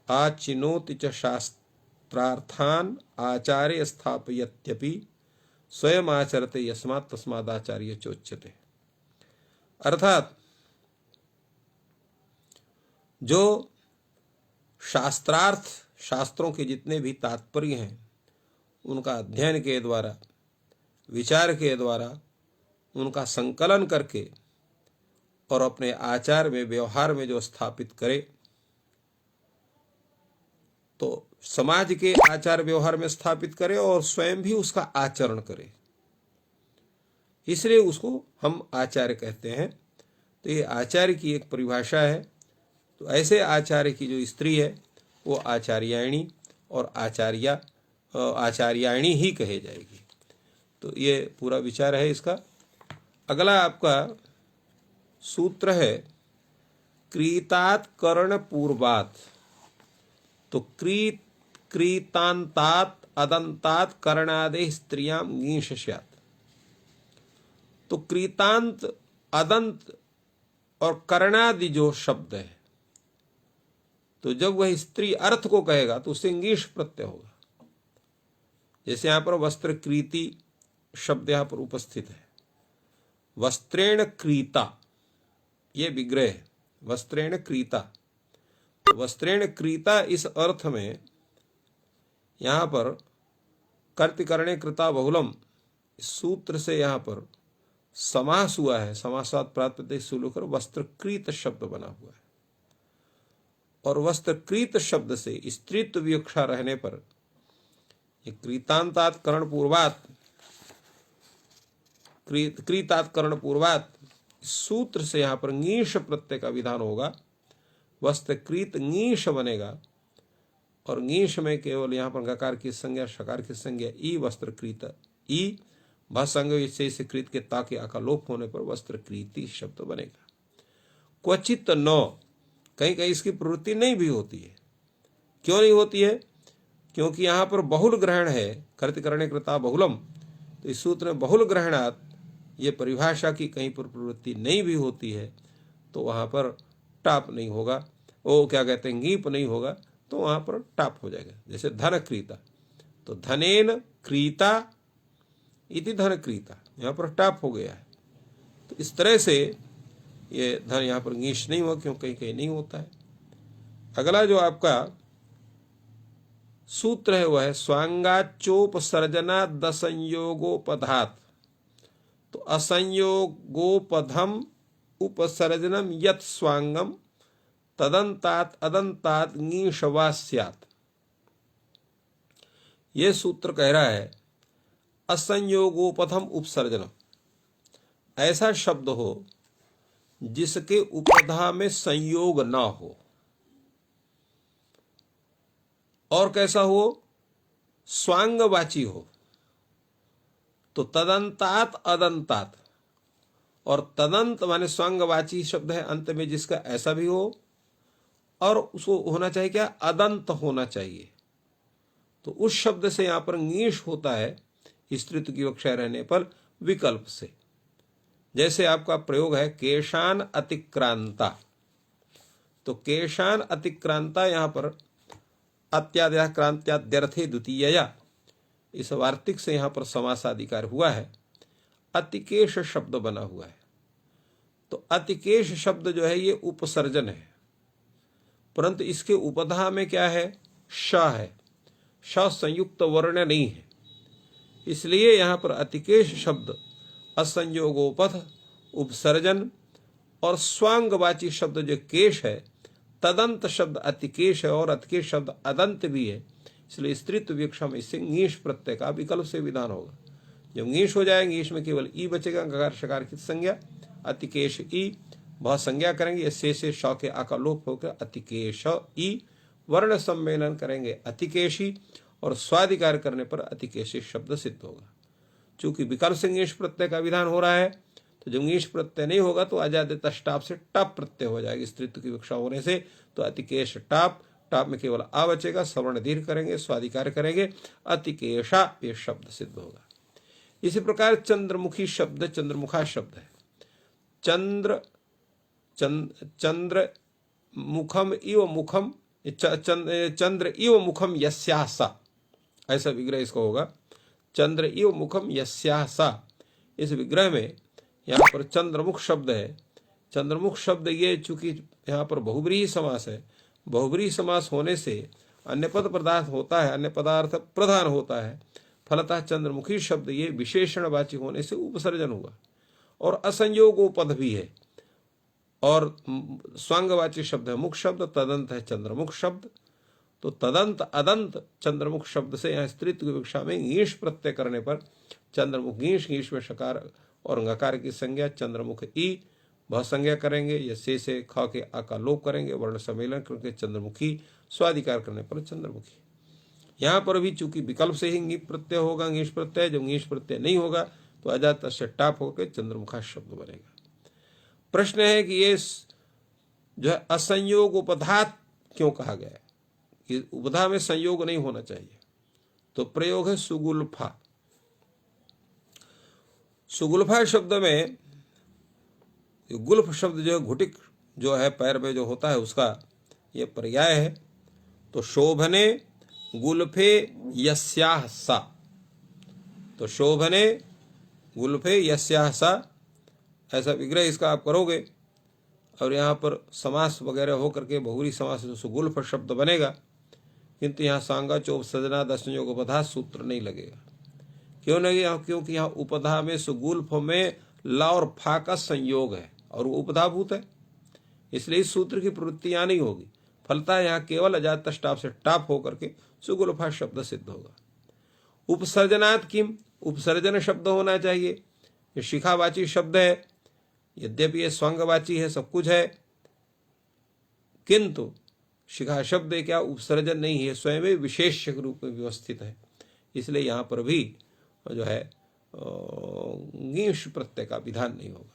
Speaker 1: आचिनोति च शास्त्रार्थान आचार्य स्थापयत्यपि स्वयं आचरते यस्मात् तस्मादाचार्य चोच्यते। अर्थात जो शास्त्रार्थ, शास्त्रों के जितने भी तात्पर्य हैं, उनका अध्ययन के द्वारा, विचार के द्वारा, उनका संकलन करके और अपने आचार में, व्यवहार में जो स्थापित करे, तो समाज के आचार व्यवहार में स्थापित करे और स्वयं भी उसका आचरण करे, इसलिए उसको हम आचार्य कहते हैं। तो ये आचार्य की एक परिभाषा है। तो ऐसे आचार्य की जो स्त्री है वो आचार्याणी और आचार्याणी ही कहे जाएगी। तो ये पूरा विचार है इसका। अगला आपका सूत्र है क्रीतात कर्ण पूर्वात। तो क्रीतांतात अदंतात कर्णादे स्त्रियां ङीष स्यात्। तो क्रीतांत, अदंत और कर्णादि जो शब्द है, तो जब वह स्त्री अर्थ को कहेगा तो उससे ङीष प्रत्यय होगा। जैसे यहां पर वस्त्र क्रीति शब्द यहां पर उपस्थित है, वस्त्रेण क्रीता, ये विग्रह है, वस्त्रेण क्रीता। तो वस्त्रेण क्रीता इस अर्थ में यहां पर कर्तिकरणे कृता बहुलम, इस सूत्र से यहां पर समास हुआ है, समासात प्रातिपदिक से लेकर वस्त्रकृत शब्द बना हुआ है। और वस्त्रकृत शब्द से स्त्रीत्व विवक्षा रहने पर ये क्रीतांतात कर्ण पूर्वात, क्रीतात कर्ण पूर्वात, सूत्र से यहां पर ङीष प्रत्यय का विधान होगा। वस्त्रकृत ङीष बनेगा, और ङीष में केवल यहां पर गकार की संज्ञा, शकार की संज्ञा ई, वस्त्रकृत ई, भसंग से कृत के ता के आका लोप होने पर वस्त्रकृति शब्द बनेगा। क्वचित न, कहीं कहीं इसकी प्रवृत्ति नहीं भी होती है। क्यों नहीं होती है? क्योंकि यहां पर बहुल ग्रहण है, कर्तिकरणे कृता बहुलम। तो इस सूत्र में बहुल ग्रहणात ये परिभाषा की कहीं पर प्रवृत्ति नहीं भी होती है, तो वहाँ पर टाप नहीं होगा, वो क्या कहते हैं ngीप नहीं होगा, तो वहाँ पर टाप हो जाएगा। जैसे धन क्रीता, तो धनेन क्रीता इति धन क्रीता, यहाँ पर टाप हो गया है। तो इस तरह से ये धन यहाँ पर ngीश नहीं हुआ, क्यों कहीं कहीं नहीं होता है। अगला जो आपका सूत्र है वह है स्वांगाच्योपसर्जना दसंयोगोपधात। तो असंयोगोपधम उपसर्जनम यत स्वांगम तदंतात अदंतात ngीशवा स्यात्। ये सूत्र कह रहा है असंयोगोपधम उपसर्जनम, ऐसा शब्द हो जिसके उपधा में संयोग ना हो, और कैसा हो, स्वांगवाची हो। तो तदंतात अदंतात, और तदंत माने स्वांगवाची शब्द है अंत में जिसका, ऐसा भी हो, और उसको होना चाहिए क्या, अदंत होना चाहिए। तो उस शब्द से यहां पर ngीश होता है स्त्रीत्व की विवक्षा रहने पर विकल्प से। जैसे आपका प्रयोग है केशान अतिक्रांता, तो केशान अतिक्रांता यहां पर अत्याद्या क्रांत्याद्यर्थे द्वितीयया, इस वार्तिक से यहां पर समासाधिकार हुआ है, अतिकेश शब्द बना हुआ है। तो अतिकेश शब्द जो है ये उपसर्जन है, परंतु इसके उपधा में क्या है, श है, श संयुक्त वर्ण नहीं है, इसलिए यहां पर अतिकेश शब्द असंयोगोपध उपसर्जन और स्वांगवाची शब्द जो केश है, तदंत शब्द अतिकेश है और अतिकेश शब्द अदंत भी है, इसलिए स्त्रीत्व विवक्षा में इससे ngीश प्रत्यय का विकल्प से विधान होगा। जब ngीश हो जाएंगे ngीश में केवल ई बचेगा, गकार शकार की संज्ञा, अतिकेश ई, बहुत संज्ञा करेंगे, ये से श के आ का लोप होकर अतिकेश ई, वर्ण सम्मेलन करेंगे अतिकेशी, और स्वाधिकार करने पर अतिकेशी शब्द सिद्ध होगा। चूंकि विकल्प से ngीश प्रत्यय का विधान हो रहा है, तो जब ngीश प्रत्यय नहीं होगा तो अजादित टाप से टप प्रत्यय हो जाएगी स्त्रीत्व की विवक्षा होने से। तो अतिकेश टाप, टाप में केवल आ बचेगा, सवर्ण दीर्घ करेंगे, स्वाधिकार करेंगे, अतिकेशा ये शब्द सिद्ध होगा। इसी प्रकार चंद्रमुखी शब्द चंद्रमुखा शब्द है। चंद्र मुखम इव मुखम, चंद्र इव मुखम यस्याः सा, ऐसा विग्रह इसका होगा, चंद्र इव मुखम यस्याः सा। इस विग्रह में यहाँ पर चंद्रमुख शब्द है। चंद्रमुख शब्द ये चूंकि यहाँ पर बहुब्रीहि समास है, बहुब्रीहि समास होने से अन्य पद पदार्थ होता है, अन्य पदार्थ प्रधान होता है, फलतः चंद्रमुखी शब्द ये विशेषणवाची होने से उपसर्जन हुआ, और असंयोगोपध भी है, और स्वांगवाची शब्द है मुख शब्द, तदंत है चंद्रमुख शब्द। तो तदंत अदंत चंद्रमुख शब्द से यहाँ स्त्रीत्व की विवक्षा में ngीश प्रत्यय करने पर चंद्रमुख ngीश, ngीश में शकार और ngकार की संज्ञा, चंद्रमुख ई, बहुत संज्ञा करेंगे, ये से ख के आ का लोप करेंगे, वर्ण सम्मेलन करके चंद्रमुखी, स्वाधिकार करने पर चंद्रमुखी। यहाँ पर भी चूंकि विकल्प से ही ngीप प्रत्यय होगा, ngीश प्रत्यय, जब ngीश प्रत्यय नहीं होगा तो अजात से टाप होकर चंद्रमुखा शब्द बनेगा। प्रश्न है कि ये जो है असंयोग उपधात क्यों कहा गया है, कि उपधा में संयोग नहीं होना चाहिए। तो प्रयोग है सुगुल्फा। सुगुल्फा शब्द में गुल्फ शब्द जो है घुटिक जो है पैर में जो होता है उसका ये पर्याय है। तो शोभने गुल्फे यस्याः सा, तो शोभने गुल्फे यस्याः सा, ऐसा विग्रह इसका आप करोगे, और यहाँ पर समास वगैरह हो करके बहुरी समास सुगुल्फ शब्द बनेगा, किंतु यहाँ सांगा चोप सजना दसंयोग उपधा सूत्र नहीं लगेगा। क्यों नहीं? क्योंकि यहाँ उपधा में सुगुल्फ में ला और फा का संयोग है और वो उपधाभूत है, इसलिए इस सूत्र की प्रवृत्ति यहाँ नहीं होगी। फलता यहाँ केवल अजात टाप से टाप होकर के सुगुल्फा शब्द सिद्ध होगा। उपसर्जनात् किम, उपसर्जन शब्द होना चाहिए। ये शिखावाची शब्द है, यद्यपि ये स्वांगवाची है, सब कुछ है, किंतु शिखा शब्द क्या उपसर्जन नहीं है, स्वयं में विशेष के रूप में व्यवस्थित है, इसलिए यहाँ पर भी जो है ngीश प्रत्यय का विधान नहीं होगा।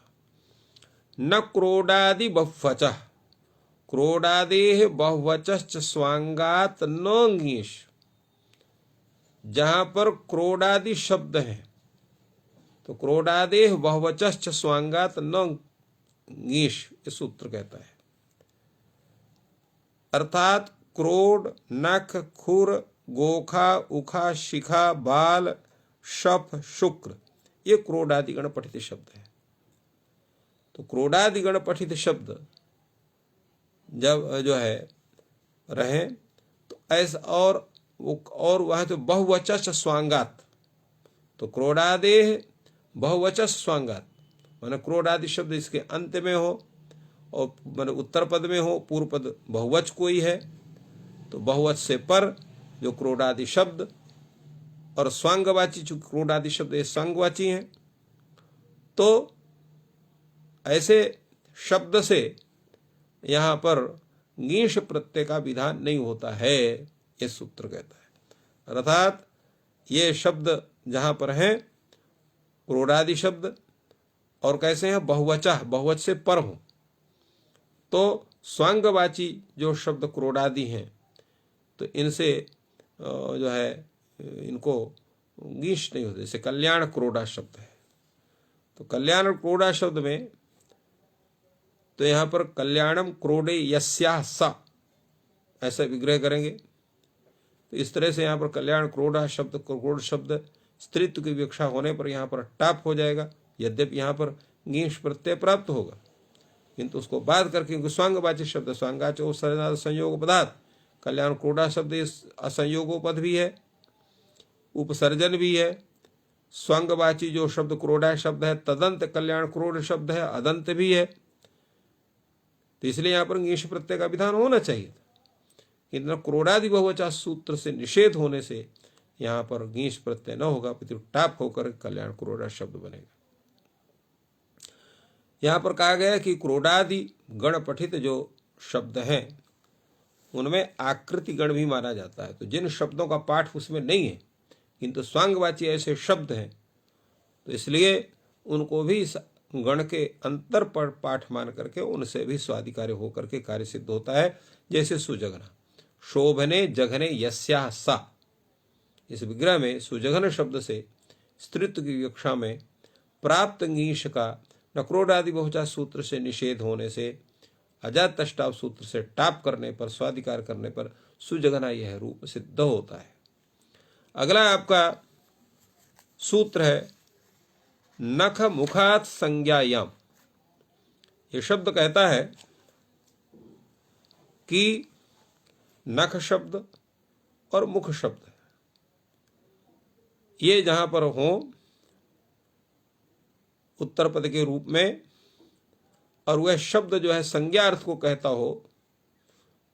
Speaker 1: न क्रोडादि बहुवचः, क्रोडादेः बहुवचश्च स्वांगात न ngीश। जहां पर क्रोडादि शब्द है तो क्रोडादेः बहुवचश्च स्वांगात न गीश ये सूत्र कहता है। अर्थात क्रोड, नख, खुर, गोखा, उखा, शिखा, बाल, शफ, शुक्र ये क्रोडादि गण पठित शब्द है। तो क्रोडादि गण पठित शब्द जब जो है रहे तो ऐसा और वह तो बहुवचस स्वांगात, तो क्रोडादेह बहुवचस स्वांगात माने क्रोडादि शब्द इसके अंत में हो और माने उत्तर पद में हो, पूर्व पद बहुवच कोई है तो बहुवच से पर जो क्रोडादि शब्द और स्वांगवाची, चूंकि क्रोडादि शब्द ये स्वांगवाची हैं, तो ऐसे शब्द से यहाँ पर गीश प्रत्यय का विधान नहीं होता है, ये सूत्र कहता है। अर्थात ये शब्द जहाँ पर हैं क्रोडादि शब्द और कैसे हैं बहुवचा, बहुवच से पर हो, तो स्वांगवाची जो शब्द क्रोडादि हैं तो इनसे जो है इनको गीश नहीं होते। जैसे कल्याण क्रोडा शब्द है, तो कल्याण क्रोडा शब्द में तो यहाँ पर कल्याणम क्रोडे यस्या सा ऐसा विग्रह करेंगे। तो इस तरह से यहाँ पर कल्याण क्रोडा शब्द, क्रोड शब्द स्त्रीत्व की विवक्षा होने पर यहाँ पर टाप हो जाएगा, यद्यपि यहाँ पर गीश प्रत्यय प्राप्त होगा, किंतु उसको बात करके स्वांगवाची शब्द स्वांगाचो संयोग पदार्थ, कल्याण क्रोडा शब्द असंयोगोपद भी है, उपसर्जन भी है। स्वांगवाची जो शब्द क्रोडा शब्द है तदंत कल्याण क्रोड शब्द है, अदंत भी है, तो इसलिए यहाँ पर गीश प्रत्यय का विधान होना चाहिए था, किंतु क्रोडादि बहुवचन सूत्र से निषेध होने से यहाँ पर गीश प्रत्यय न होगा, पितु टाप होकर कल्याण क्रोडा शब्द बनेगा। यहाँ पर कहा गया कि क्रोडादि गण पठित जो शब्द हैं उनमें आकृति गण भी माना जाता है। तो जिन शब्दों का पाठ उसमें नहीं है किंतु स्वांगवाची ऐसे शब्द हैं, तो इसलिए उनको भी इस गण के अंतर पर पाठ मान करके उनसे भी स्वाधिकार्य होकर के कार्य सिद्ध होता है। जैसे सुजघना, शोभने जघने यस्या सा, इस विग्रह में सुजघन शब्द से स्त्रीत्व की विवक्षा में प्राप्त गीश का नक्रोडादि बहुवचन सूत्र से निषेध होने से अजात तष्टाव सूत्र से टाप करने पर, स्वाधिकार करने पर सुजघना यह रूप सिद्ध होता है। अगला आपका सूत्र है नख मुखात संज्ञायाम। ये शब्द कहता है कि नख शब्द और मुख शब्द ये जहां पर हो उत्तर पद के रूप में और वह शब्द जो है संज्ञा अर्थ को कहता हो,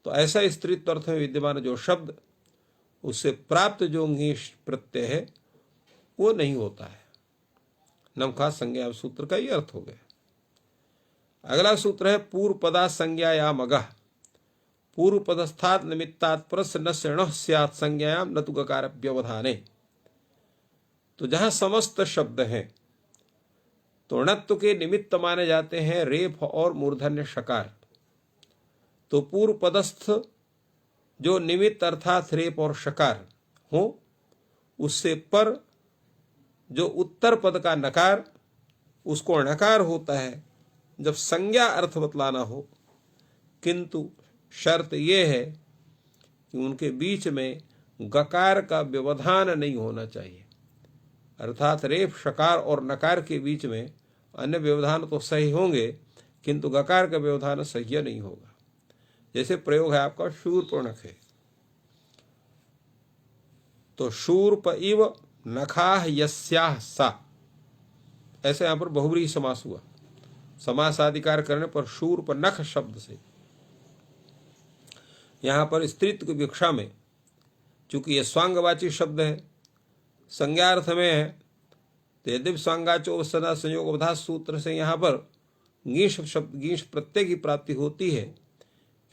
Speaker 1: तो ऐसा स्त्रीत्व अर्थ में विद्यमान जो शब्द उससे प्राप्त जो गीश प्रत्यय है वो नहीं होता है। नमखा संज्ञा सूत्र का ही अर्थ हो गया। अगला सूत्र है पूर्व पदा संज्ञायाम अगः, पूर्व पदस्थात् निमित्तात् प्रस्य णः स्यात् संज्ञायाम न तु गकार व्यवधाने। तो जहां समस्त शब्द हैं तो णत्व के निमित्त माने जाते हैं रेफ और मूर्धन्य शकार। तो पूर्व पदस्थ जो निमित्त अर्थात रेप और शकार हो, उससे पर जो उत्तर पद का नकार उसको णकार होता है जब संज्ञा अर्थ बतलाना हो, किंतु शर्त यह है कि उनके बीच में गकार का व्यवधान नहीं होना चाहिए। अर्थात रेफ शकार और नकार के बीच में अन्य व्यवधान तो सही होंगे किंतु गकार का व्यवधान सही नहीं होगा। जैसे प्रयोग है आपका शूर्पणख है, तो शूर्प इव नखाह यस्याह सा, ऐसे यहां पर बहुव्रीहि समास हुआ। समासाधिकार करने पर शूर्प नख शब्द से यहां पर स्त्रीत्व की विवक्षा में, चूंकि यह स्वांगवाची शब्द है, संज्ञार्थ में है, तो यद्यपि स्वांगाचो सदा संयोग अवधात सूत्र से यहाँ पर गीश शब्द गीश प्रत्यय की प्राप्ति होती है,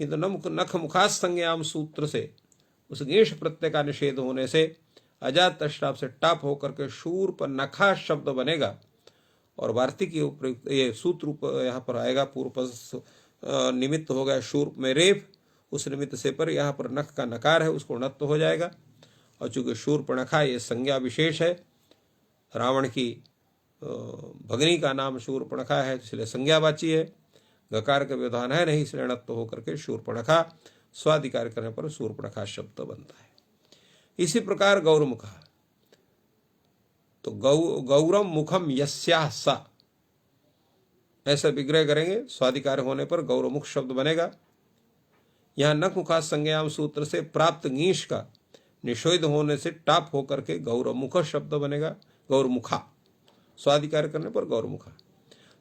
Speaker 1: किंतु नख मुखात संज्ञाम सूत्र से उस गीश प्रत्यय का निषेध होने से अजात तष्टाप से टाप होकर के शूर पर नखा शब्द बनेगा। और वार्तिक ये सूत्र यहाँ पर आएगा, पूर्व पद निमित्त हो गया शूर में रेफ, उस निमित्त से पर यहाँ पर नख का नकार है उसको णत्व हो जाएगा। और चूंकि शूर्पणखा ये संज्ञा विशेष है, रावण की भगनी का नाम शूर्पणखा है इसलिए संज्ञावाची है, गकार का व्यवधान है नहीं, इसलिए णत्व होकर के शूर्पणखा स्वादिकार करने पर शूर्पणखा शब्द बनता है। इसी प्रकार गौरमुखा, तो गौरम मुखम यस्याः सा, ऐसा विग्रह करेंगे, स्वादिकार होने पर गौरमुख शब्द बनेगा। यहां नख मुखा संज्ञाम सूत्र से प्राप्त ङीश का निषेध होने से टाप होकर के गौरमुख शब्द बनेगा, गौरमुखा, स्वादिकार करने पर गौरमुखा।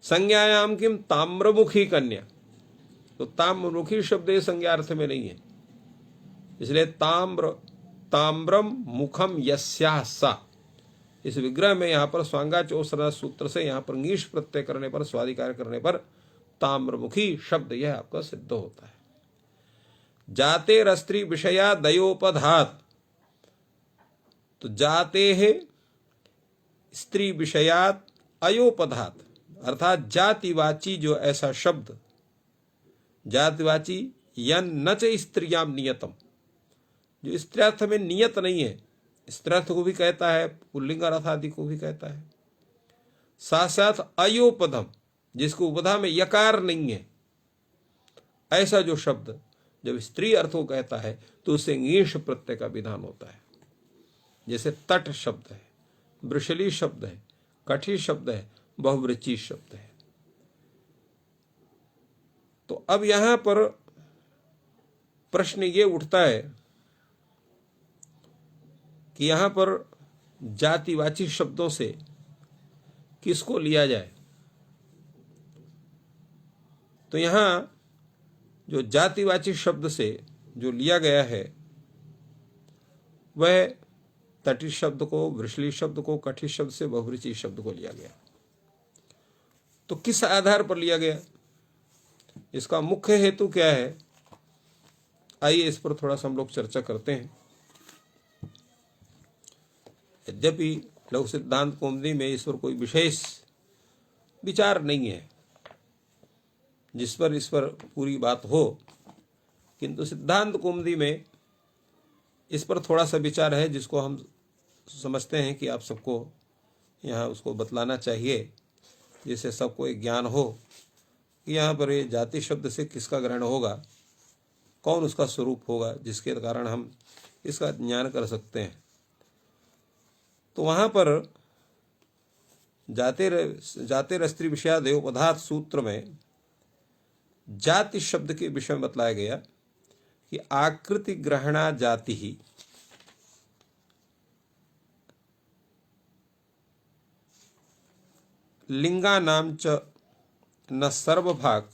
Speaker 1: संज्ञायाम किम ताम्रमुखी कन्या, तो ताम्रमुखी शब्द ये संज्ञा अर्थ में नहीं है, इसलिए ताम्रम मुखम यस्याः सा, इस विग्रह में यहाँ पर स्वांगाचोसरा सूत्र से यहाँ पर ङीश प्रत्यय करने पर, स्वादिकार करने पर ताम्रमुखी शब्द यह आपका सिद्ध होता है। जाते रस्त्री विषया दयोपधात, तो जाते है स्त्री विषयात अयोपधात, अर्थात जातिवाची जो ऐसा शब्द, जातिवाची यन न च स्त्रियाम नियतम, जो स्त्र्यर्थ में नियत नहीं है, स्त्र्यर्थ को भी कहता है, पुल्लिंग अर्थ आदि को भी कहता है। साथ साथ अयोपधम, जिसको उपधा में यकार नहीं है, ऐसा जो शब्द जब स्त्री अर्थ को कहता है तो उसे ङीश प्रत्यय का विधान होता है। जैसे तट शब्द है, वृषली शब्द है, कठी शब्द है, बहुवृची शब्द है। तो अब यहां पर प्रश्न ये उठता है कि यहां पर जातिवाची शब्दों से किसको लिया जाए। तो यहां जो जातिवाची शब्द से जो लिया गया है वह तटी शब्द को, वृषली शब्द को, कठी शब्द से बहुवृची शब्द को लिया गया। तो किस आधार पर लिया गया, इसका मुख्य हेतु क्या है, आइए इस पर थोड़ा सा हम लोग चर्चा करते हैं। यद्यपि लघु सिद्धांत कौमुदी में इस पर कोई विशेष विचार नहीं है जिस पर इस पर पूरी बात हो, किंतु सिद्धांत कौमुदी में इस पर थोड़ा सा विचार है जिसको हम समझते हैं कि आप सबको यहाँ उसको बतलाना चाहिए, जिससे सबको एक ज्ञान हो कि यहाँ पर ये जाति शब्द से किसका ग्रहण होगा, कौन उसका स्वरूप होगा, जिसके कारण हम इसका ज्ञान कर सकते हैं। तो वहाँ पर जाते रस्त्री विषया देवपदार्थ सूत्र में जाति शब्द के विषय में बतलाया गया कि आकृति ग्रहणा जाति ही, लिंगा नाम च न सर्वभाग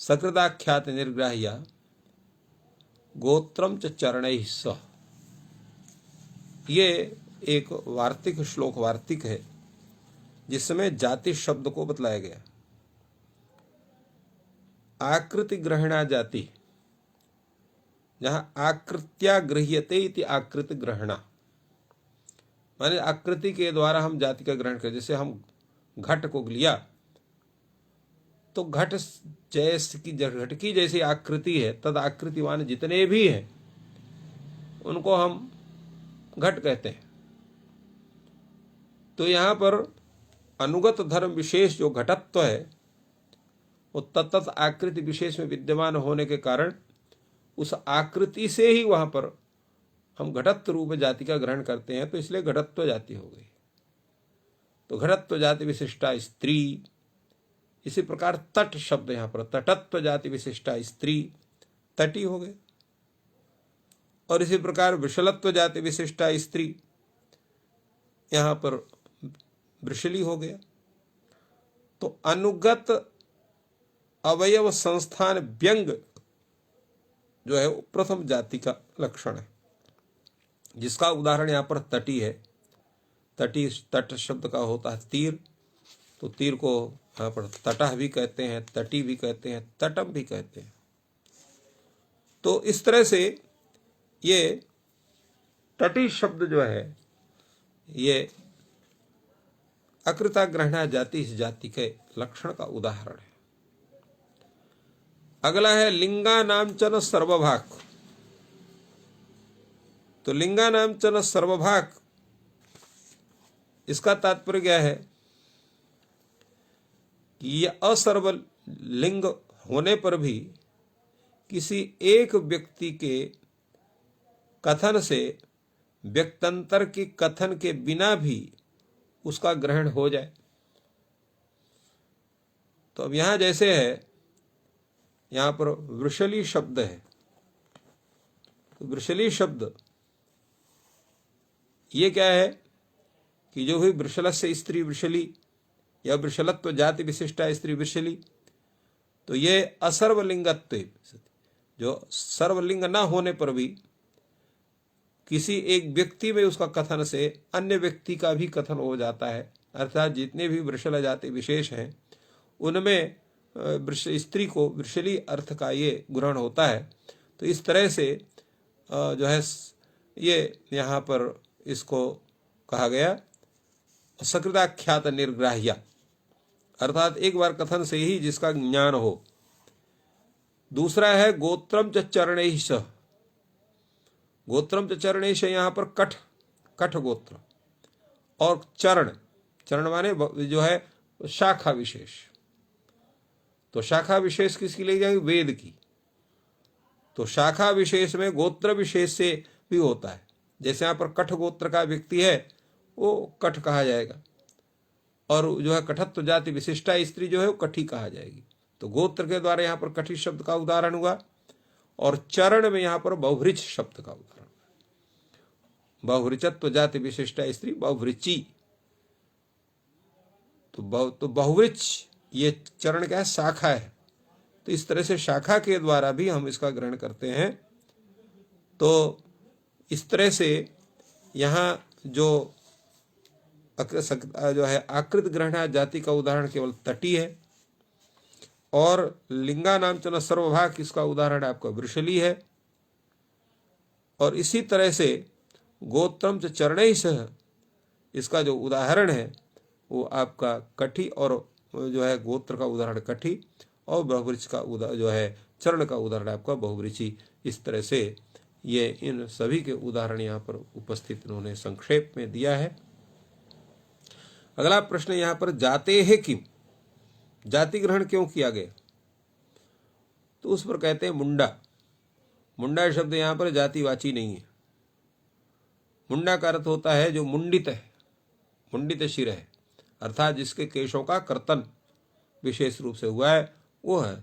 Speaker 1: सकृदाख्यात निर्ग्राह्या गोत्रम च चरणैः सह। ये एक वार्तिक श्लोक वार्तिक है जिसमें जाति शब्द को बतलाया गया। आकृति ग्रहणा जाति, जहां आकृत्या गृह्यते इति आकृति ग्रहणा, माने आकृति के द्वारा हम जाति का ग्रहण करें। जैसे हम घट को लिया तो घट की जैसी आकृति है, तद आकृतिवान जितने भी हैं उनको हम घट कहते हैं। तो यहां पर अनुगत धर्म विशेष जो घटत्व है वो तत्त आकृति विशेष में विद्यमान होने के कारण उस आकृति से ही वहां पर हम घटत्व रूप जाति का ग्रहण करते हैं, तो इसलिए घटत्व जाति हो गई। तो घटत्व जाति विशिष्टा स्त्री, इसी प्रकार तट शब्द यहां पर तटत्व जाति विशिष्टा स्त्री, तटी हो गए। और इसी प्रकार वृषलत्व जाति विशिष्टा स्त्री, यहां पर वृषली हो गया। तो अनुगत अवयव संस्थान व्यंग जो है वो प्रथम जाति का लक्षण है, जिसका उदाहरण यहां पर तटी है। तटी तट शब्द का होता है तीर, तो तीर को यहाँ पर तटह भी कहते हैं, तटी भी कहते हैं, तटम भी कहते हैं। तो इस तरह से ये तटी शब्द जो है ये अकृता ग्रहणा जाति इस जाति के लक्षण का उदाहरण है। अगला है लिंगा नामचन सर्वभाग। तो लिंगा नामचन सर्वभाग, इसका तात्पर्य क्या है कि ये लिंग होने पर भी किसी एक व्यक्ति के कथन से व्यक्तंतर के कथन के बिना भी उसका ग्रहण हो जाए। तो अब यहां जैसे है, यहां पर वृषली शब्द है, तो वृषली शब्द ये क्या है कि जो भी वृषल से स्त्री वृषली या वृषलत्व जाति विशिष्टा स्त्री वृषली, तो ये असर्वलिंगत्व, जो सर्वलिंग ना होने पर भी किसी एक व्यक्ति में उसका कथन से अन्य व्यक्ति का भी कथन हो जाता है। अर्थात जितने भी वृषल जाति विशेष हैं उनमें स्त्री को वृषली अर्थ का ये ग्रहण होता है। तो इस तरह से जो है ये यहाँ पर इसको कहा गया सकृदाख्यात निर्ग्राह्य, अर्थात एक बार कथन से ही जिसका ज्ञान हो। दूसरा है गोत्रम च चरणैश, गोत्रम च चरणैश यहाँ पर कठ गोत्र, और चरण माने जो है शाखा विशेष। तो शाखा विशेष किसकी ली जाएगी? वेद की। तो शाखा विशेष में गोत्र विशेष से भी होता है। जैसे यहाँ पर कठ गोत्र का व्यक्ति है वो कठ कहा जाएगा, और जो है कठत्व जाति विशिष्टा स्त्री जो है वो कठी कहा जाएगी। तो गोत्र के द्वारा यहाँ पर कठी शब्द का उदाहरण हुआ, और चरण में यहाँ पर बहुवृच शब्द का उदाहरण, बहुवृचत्व जाति विशिष्टा स्त्री बहुवृची। तो बहुवृच ये चरण क्या है? शाखा है। तो इस तरह से शाखा के द्वारा भी हम इसका ग्रहण करते हैं। तो इस तरह से यहाँ जो है आकृत ग्रहणा जाति का उदाहरण केवल तटी है, और लिंगा नाम चलो सर्वभाग इसका उदाहरण आपका वृषली है। और इसी तरह से गोत्रम च चरणैश इसका जो उदाहरण है वो आपका कठी, और जो है गोत्र का उदाहरण कठी, और बहुवृक्ष का जो है चरण का उदाहरण आपका बहुवृक्षी। इस तरह से ये इन सभी के उदाहरण यहाँ पर उपस्थित इन्होंने संक्षेप में दिया है। अगला प्रश्न यहाँ पर जाते है किम, जाति ग्रहण क्यों किया गया? तो उस पर कहते हैं मुंडा। मुंडा शब्द यहाँ पर जातिवाची नहीं है। मुंडा का अर्थ होता है जो मुंडित है, मुंडित शिर है, अर्थात जिसके केशों का कर्तन विशेष रूप से हुआ है वो है।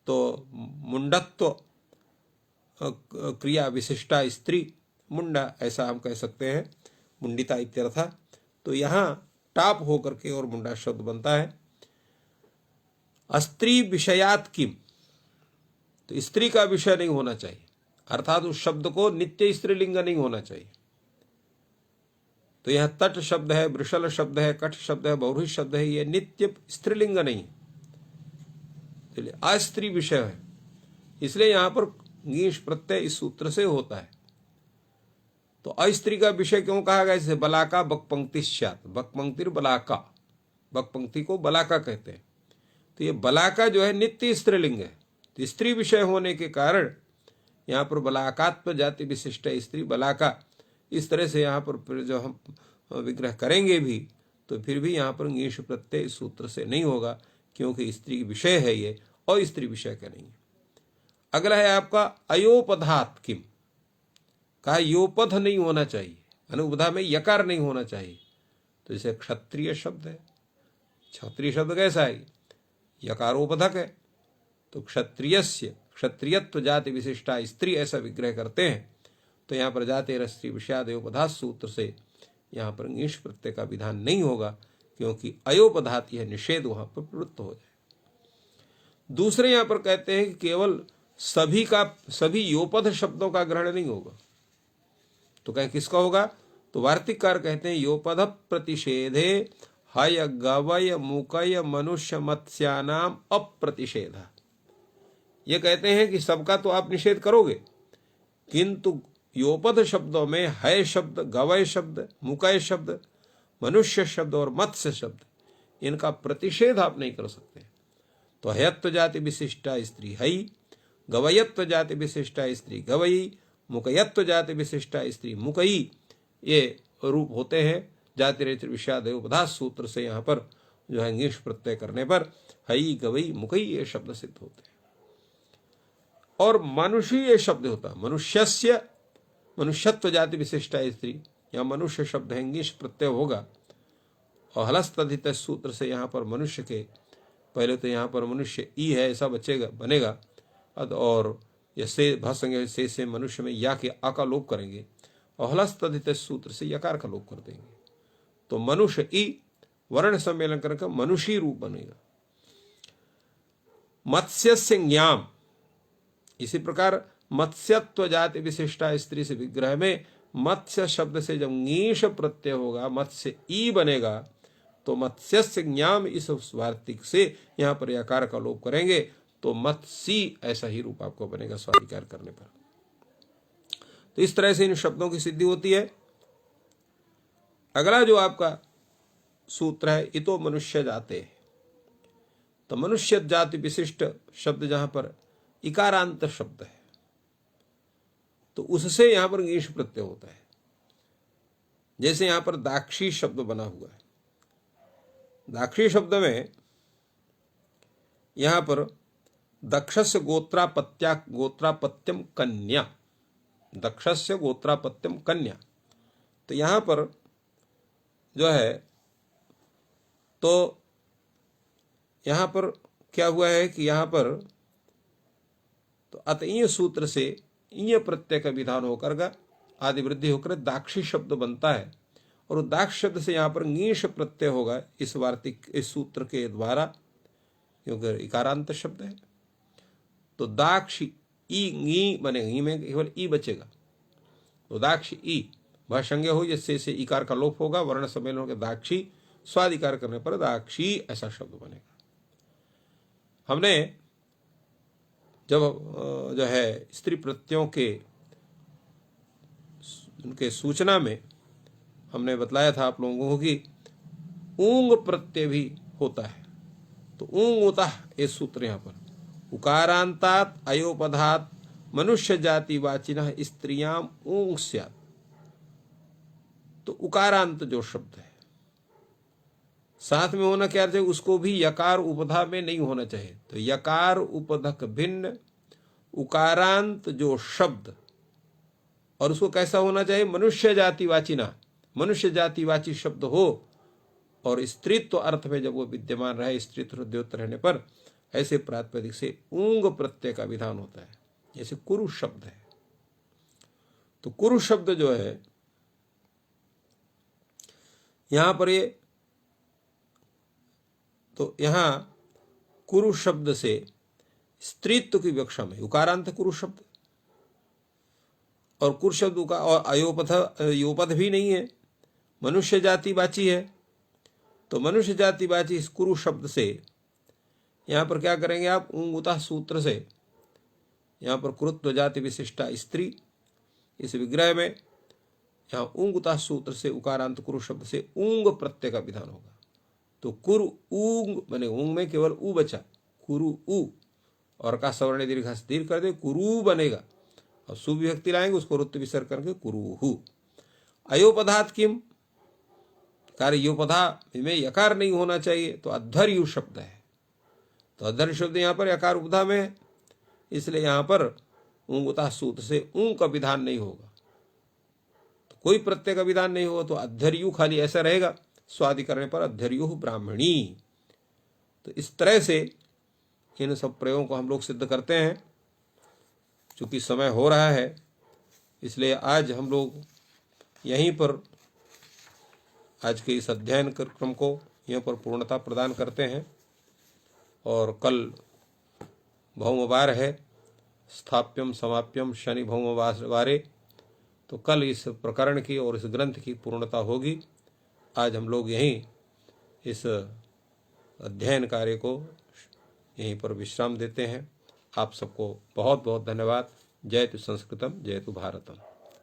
Speaker 1: तो मुंडत्व क्रिया विशिष्टा स्त्री मुंडा, ऐसा हम कह सकते हैं, मुंडिता इत्यर्थ। तो यहाँ टाप होकर के और मुंडा शब्द बनता है। अस्त्री विषयात किम, तो स्त्री का विषय नहीं होना चाहिए, अर्थात उस शब्द को नित्य स्त्रीलिंग नहीं होना चाहिए। तो यह तट शब्द है, वृषल शब्द है, कठ शब्द है, बहुरी शब्द है, यह नित्य स्त्रीलिंग नहीं, चलिए अस्त्री विषय है। इसलिए यहां पर ङीष प्रत्यय इस सूत्र से होता है। तो अस्त्री का विषय क्यों कहा गया? जैसे बलाका बकपंक्ति स्यात्, बकपंक्तिर बलाका, बकपंक्ति को बलाका कहते हैं। तो ये बलाका जो है नित्य स्त्रीलिंग है, तो स्त्री विषय होने के कारण यहाँ पर बलाकात्व जाति विशिष्ट स्त्री बलाका, इस तरह से यहाँ पर जो हम विग्रह करेंगे भी तो फिर भी यहाँ पर ङीष प्रत्यय सूत्र से नहीं होगा, क्योंकि स्त्री विषय है ये, और स्त्री विषय का नहीं है। अगला है आपका अयोपधात किम, कहा योपध नहीं होना चाहिए, अनुपधा में यकार नहीं होना चाहिए। तो जैसे क्षत्रिय शब्द है, क्षत्रिय शब्द कैसा है? यकारोपधक है। तो क्षत्रियस्य, क्षत्रियत्व जाति विशिष्टा स्त्री ऐसा विग्रह करते हैं। तो यहाँ पर जाते स्त्री विषयादयोपधात सूत्र से यहाँ पर ङीष प्रत्यय का विधान नहीं होगा, क्योंकि अयोपधात यह निषेध वहां पर प्रवृत्त हो जाए। दूसरे यहाँ पर कहते हैं कि केवल सभी योपध शब्दों का ग्रहण नहीं होगा। तो कहें किसका होगा? तो वार्तिककार कहते हैं योपध प्रतिषेधे हय गवय मुकय मनुष्य मत्स्यानाम अप्रतिषेध। ये कहते हैं कि सबका तो आप निषेध करोगे, किंतु योपध शब्दों में हय शब्द, गवय शब्द, मुकय शब्द, मनुष्य शब्द और मत्स्य शब्द, इनका प्रतिषेध आप नहीं कर सकते। तो हयत्व जाति विशिष्टा स्त्री हई, गवयत्व जाति विशिष्टा स्त्री गवई, मुकयत्व जाति विशिष्टा स्त्री मुकई, ये रूप होते हैं। जाति विषयादयोपधात सूत्र से यहाँ पर जो है ङीष प्रत्यय करने पर हई गवई मुकई ये शब्द सिद्ध होते हैं। और मनुष्य ये शब्द होता है, मनुष्यस्य, मनुष्यत्व जाति विशिष्टा स्त्री, यहाँ मनुष्य शब्द है, इंगिश प्रत्यय होगा और हलस्तधित सूत्र से यहाँ पर मनुष्य के पहले तो यहाँ पर मनुष्य ई है ऐसा बचेगा बनेगा, और यह से भाषंग से मनुष्य में या के आ का लोप करेंगे और हलस्तधित सूत्र से यकार का लोप कर देंगे, तो मनुष्य ई वर्ण सम्मेलन करके मनुष्य रूप बनेगा। मत्स्य ज्ञाम, इसी प्रकार मत्स्यत्व जाति विशिष्टा स्त्री से विग्रह में मत्स्य शब्द से जब ङीश प्रत्यय होगा, मत्स्य ई बनेगा, तो मत्स्यस्य ज्ञाम इस वार्तिक से यहां पर यकार का लोप करेंगे तो मत्सी ऐसा ही रूप आपको बनेगा स्वाधिकार करने पर। तो इस तरह से इन शब्दों की सिद्धि होती है। अगला जो आपका सूत्र है, इतो मनुष्य जाते, तो मनुष्य जाति विशिष्ट शब्द जहां पर इकारांत शब्द है तो उससे यहां पर ङीश प्रत्यय होता है। जैसे यहां पर दाक्षी शब्द बना हुआ है, दाक्षी शब्द में यहां पर दक्षस्य गोत्रापत्यम कन्या, दक्षस्य गोत्रापत्यम कन्या, तो यहां पर जो है तो यहां पर क्या हुआ है कि यहां पर तो अतईय सूत्र से ईय प्रत्यय का विधान होकर का आदि वृद्धि होकर दाक्षी शब्द बनता है और दाक्ष शब्द से यहां पर ङीश प्रत्यय होगा इस वार्तिक इस सूत्र के द्वारा, क्योंकि इकारांत शब्द है। तो दाक्षी ई ङी बनेगा, ई में केवल ई बचेगा, तो दाक्षी ई भाषंज्ञ हो जिससे से इकार का लोप होगा, वर्ण सम्मेलन होकर दाक्षी, स्वादिकार करने पर दाक्षी ऐसा शब्द बनेगा। हमने जब जो है स्त्री प्रत्ययों के उनके सूचना में हमने बतलाया था आप लोगों को कि ऊंग प्रत्यय भी होता है, तो ऊंग होता है ये सूत्र यहाँ पर उकारांतात अयोपधात मनुष्य जाति वाचिनः स्त्रियाम ऊंग स्यात्, तो उकारांत जो शब्द है साथ में होना क्या चाहिए, उसको भी यकार उपधा में नहीं होना चाहिए। तो यकार उपधक भिन्न उकारांत जो शब्द, और उसको कैसा होना चाहिए, मनुष्य जातिवाची ना, मनुष्य जातिवाची शब्द हो और स्त्रीत्व अर्थ में जब वो विद्यमान रहे, स्त्रीत्व द्योत रहने पर ऐसे प्रातिपदिक से ऊंग प्रत्यय का विधान होता है। जैसे कुरु शब्द है, तो कुरु शब्द जो है यहां पर ये, तो यहां कुरु शब्द से स्त्रीत्व की विवक्षा में उकारांत कुरु शब्द, और कुरु शब्द का और अयोपध भी नहीं है, मनुष्य जातिवाची है। तो मनुष्य जातिवाची इस कुरु शब्द से यहां पर क्या करेंगे आप, ऊंगुता सूत्र से यहां पर कुरुत्व जाति विशिष्टा स्त्री इस विग्रह में यहां ऊंगुता सूत्र से उकारांत कुरु शब्द से ऊंग प्रत्यय का विधान होगा। तो कुरु ऊंग बने, ऊंग में केवल ऊ बचा, कुरु ऊ, और का सवर्ण दीर्घ स्थिर कर दे कुरु बनेगा, और सुविभक्ति लाएंगे उसको रुत्व विसर्ग करके कुरुहु। अयोपधात किम, कार्य योपधा में यकार नहीं होना चाहिए, तो अध्वर्यु शब्द है, तो अध्वर्यु शब्द यहाँ पर यकार उपधा में है, इसलिए यहाँ पर ऊंगता सूत्र से ऊंग का विधान नहीं होगा, तो कोई प्रत्यय का विधान नहीं होगा, तो अध्वर्यु खाली ऐसा रहेगा, स्वादि करने पर अध्वर्यु ब्राह्मणी। तो इस तरह से इन सब प्रयोगों को हम लोग सिद्ध करते हैं। चूंकि समय हो रहा है इसलिए आज हम लोग यहीं पर आज के इस अध्ययन कार्यक्रम को यहीं पर पूर्णता प्रदान करते हैं, और कल भौमवार है, स्थाप्यम समाप्यम शनि भौमवारे, तो कल इस प्रकरण की और इस ग्रंथ की पूर्णता होगी। आज हम लोग यहीं इस अध्ययन कार्य को यहीं पर विश्राम देते हैं। आप सबको बहुत बहुत धन्यवाद। जयतु संस्कृतम, जयतु भारतम।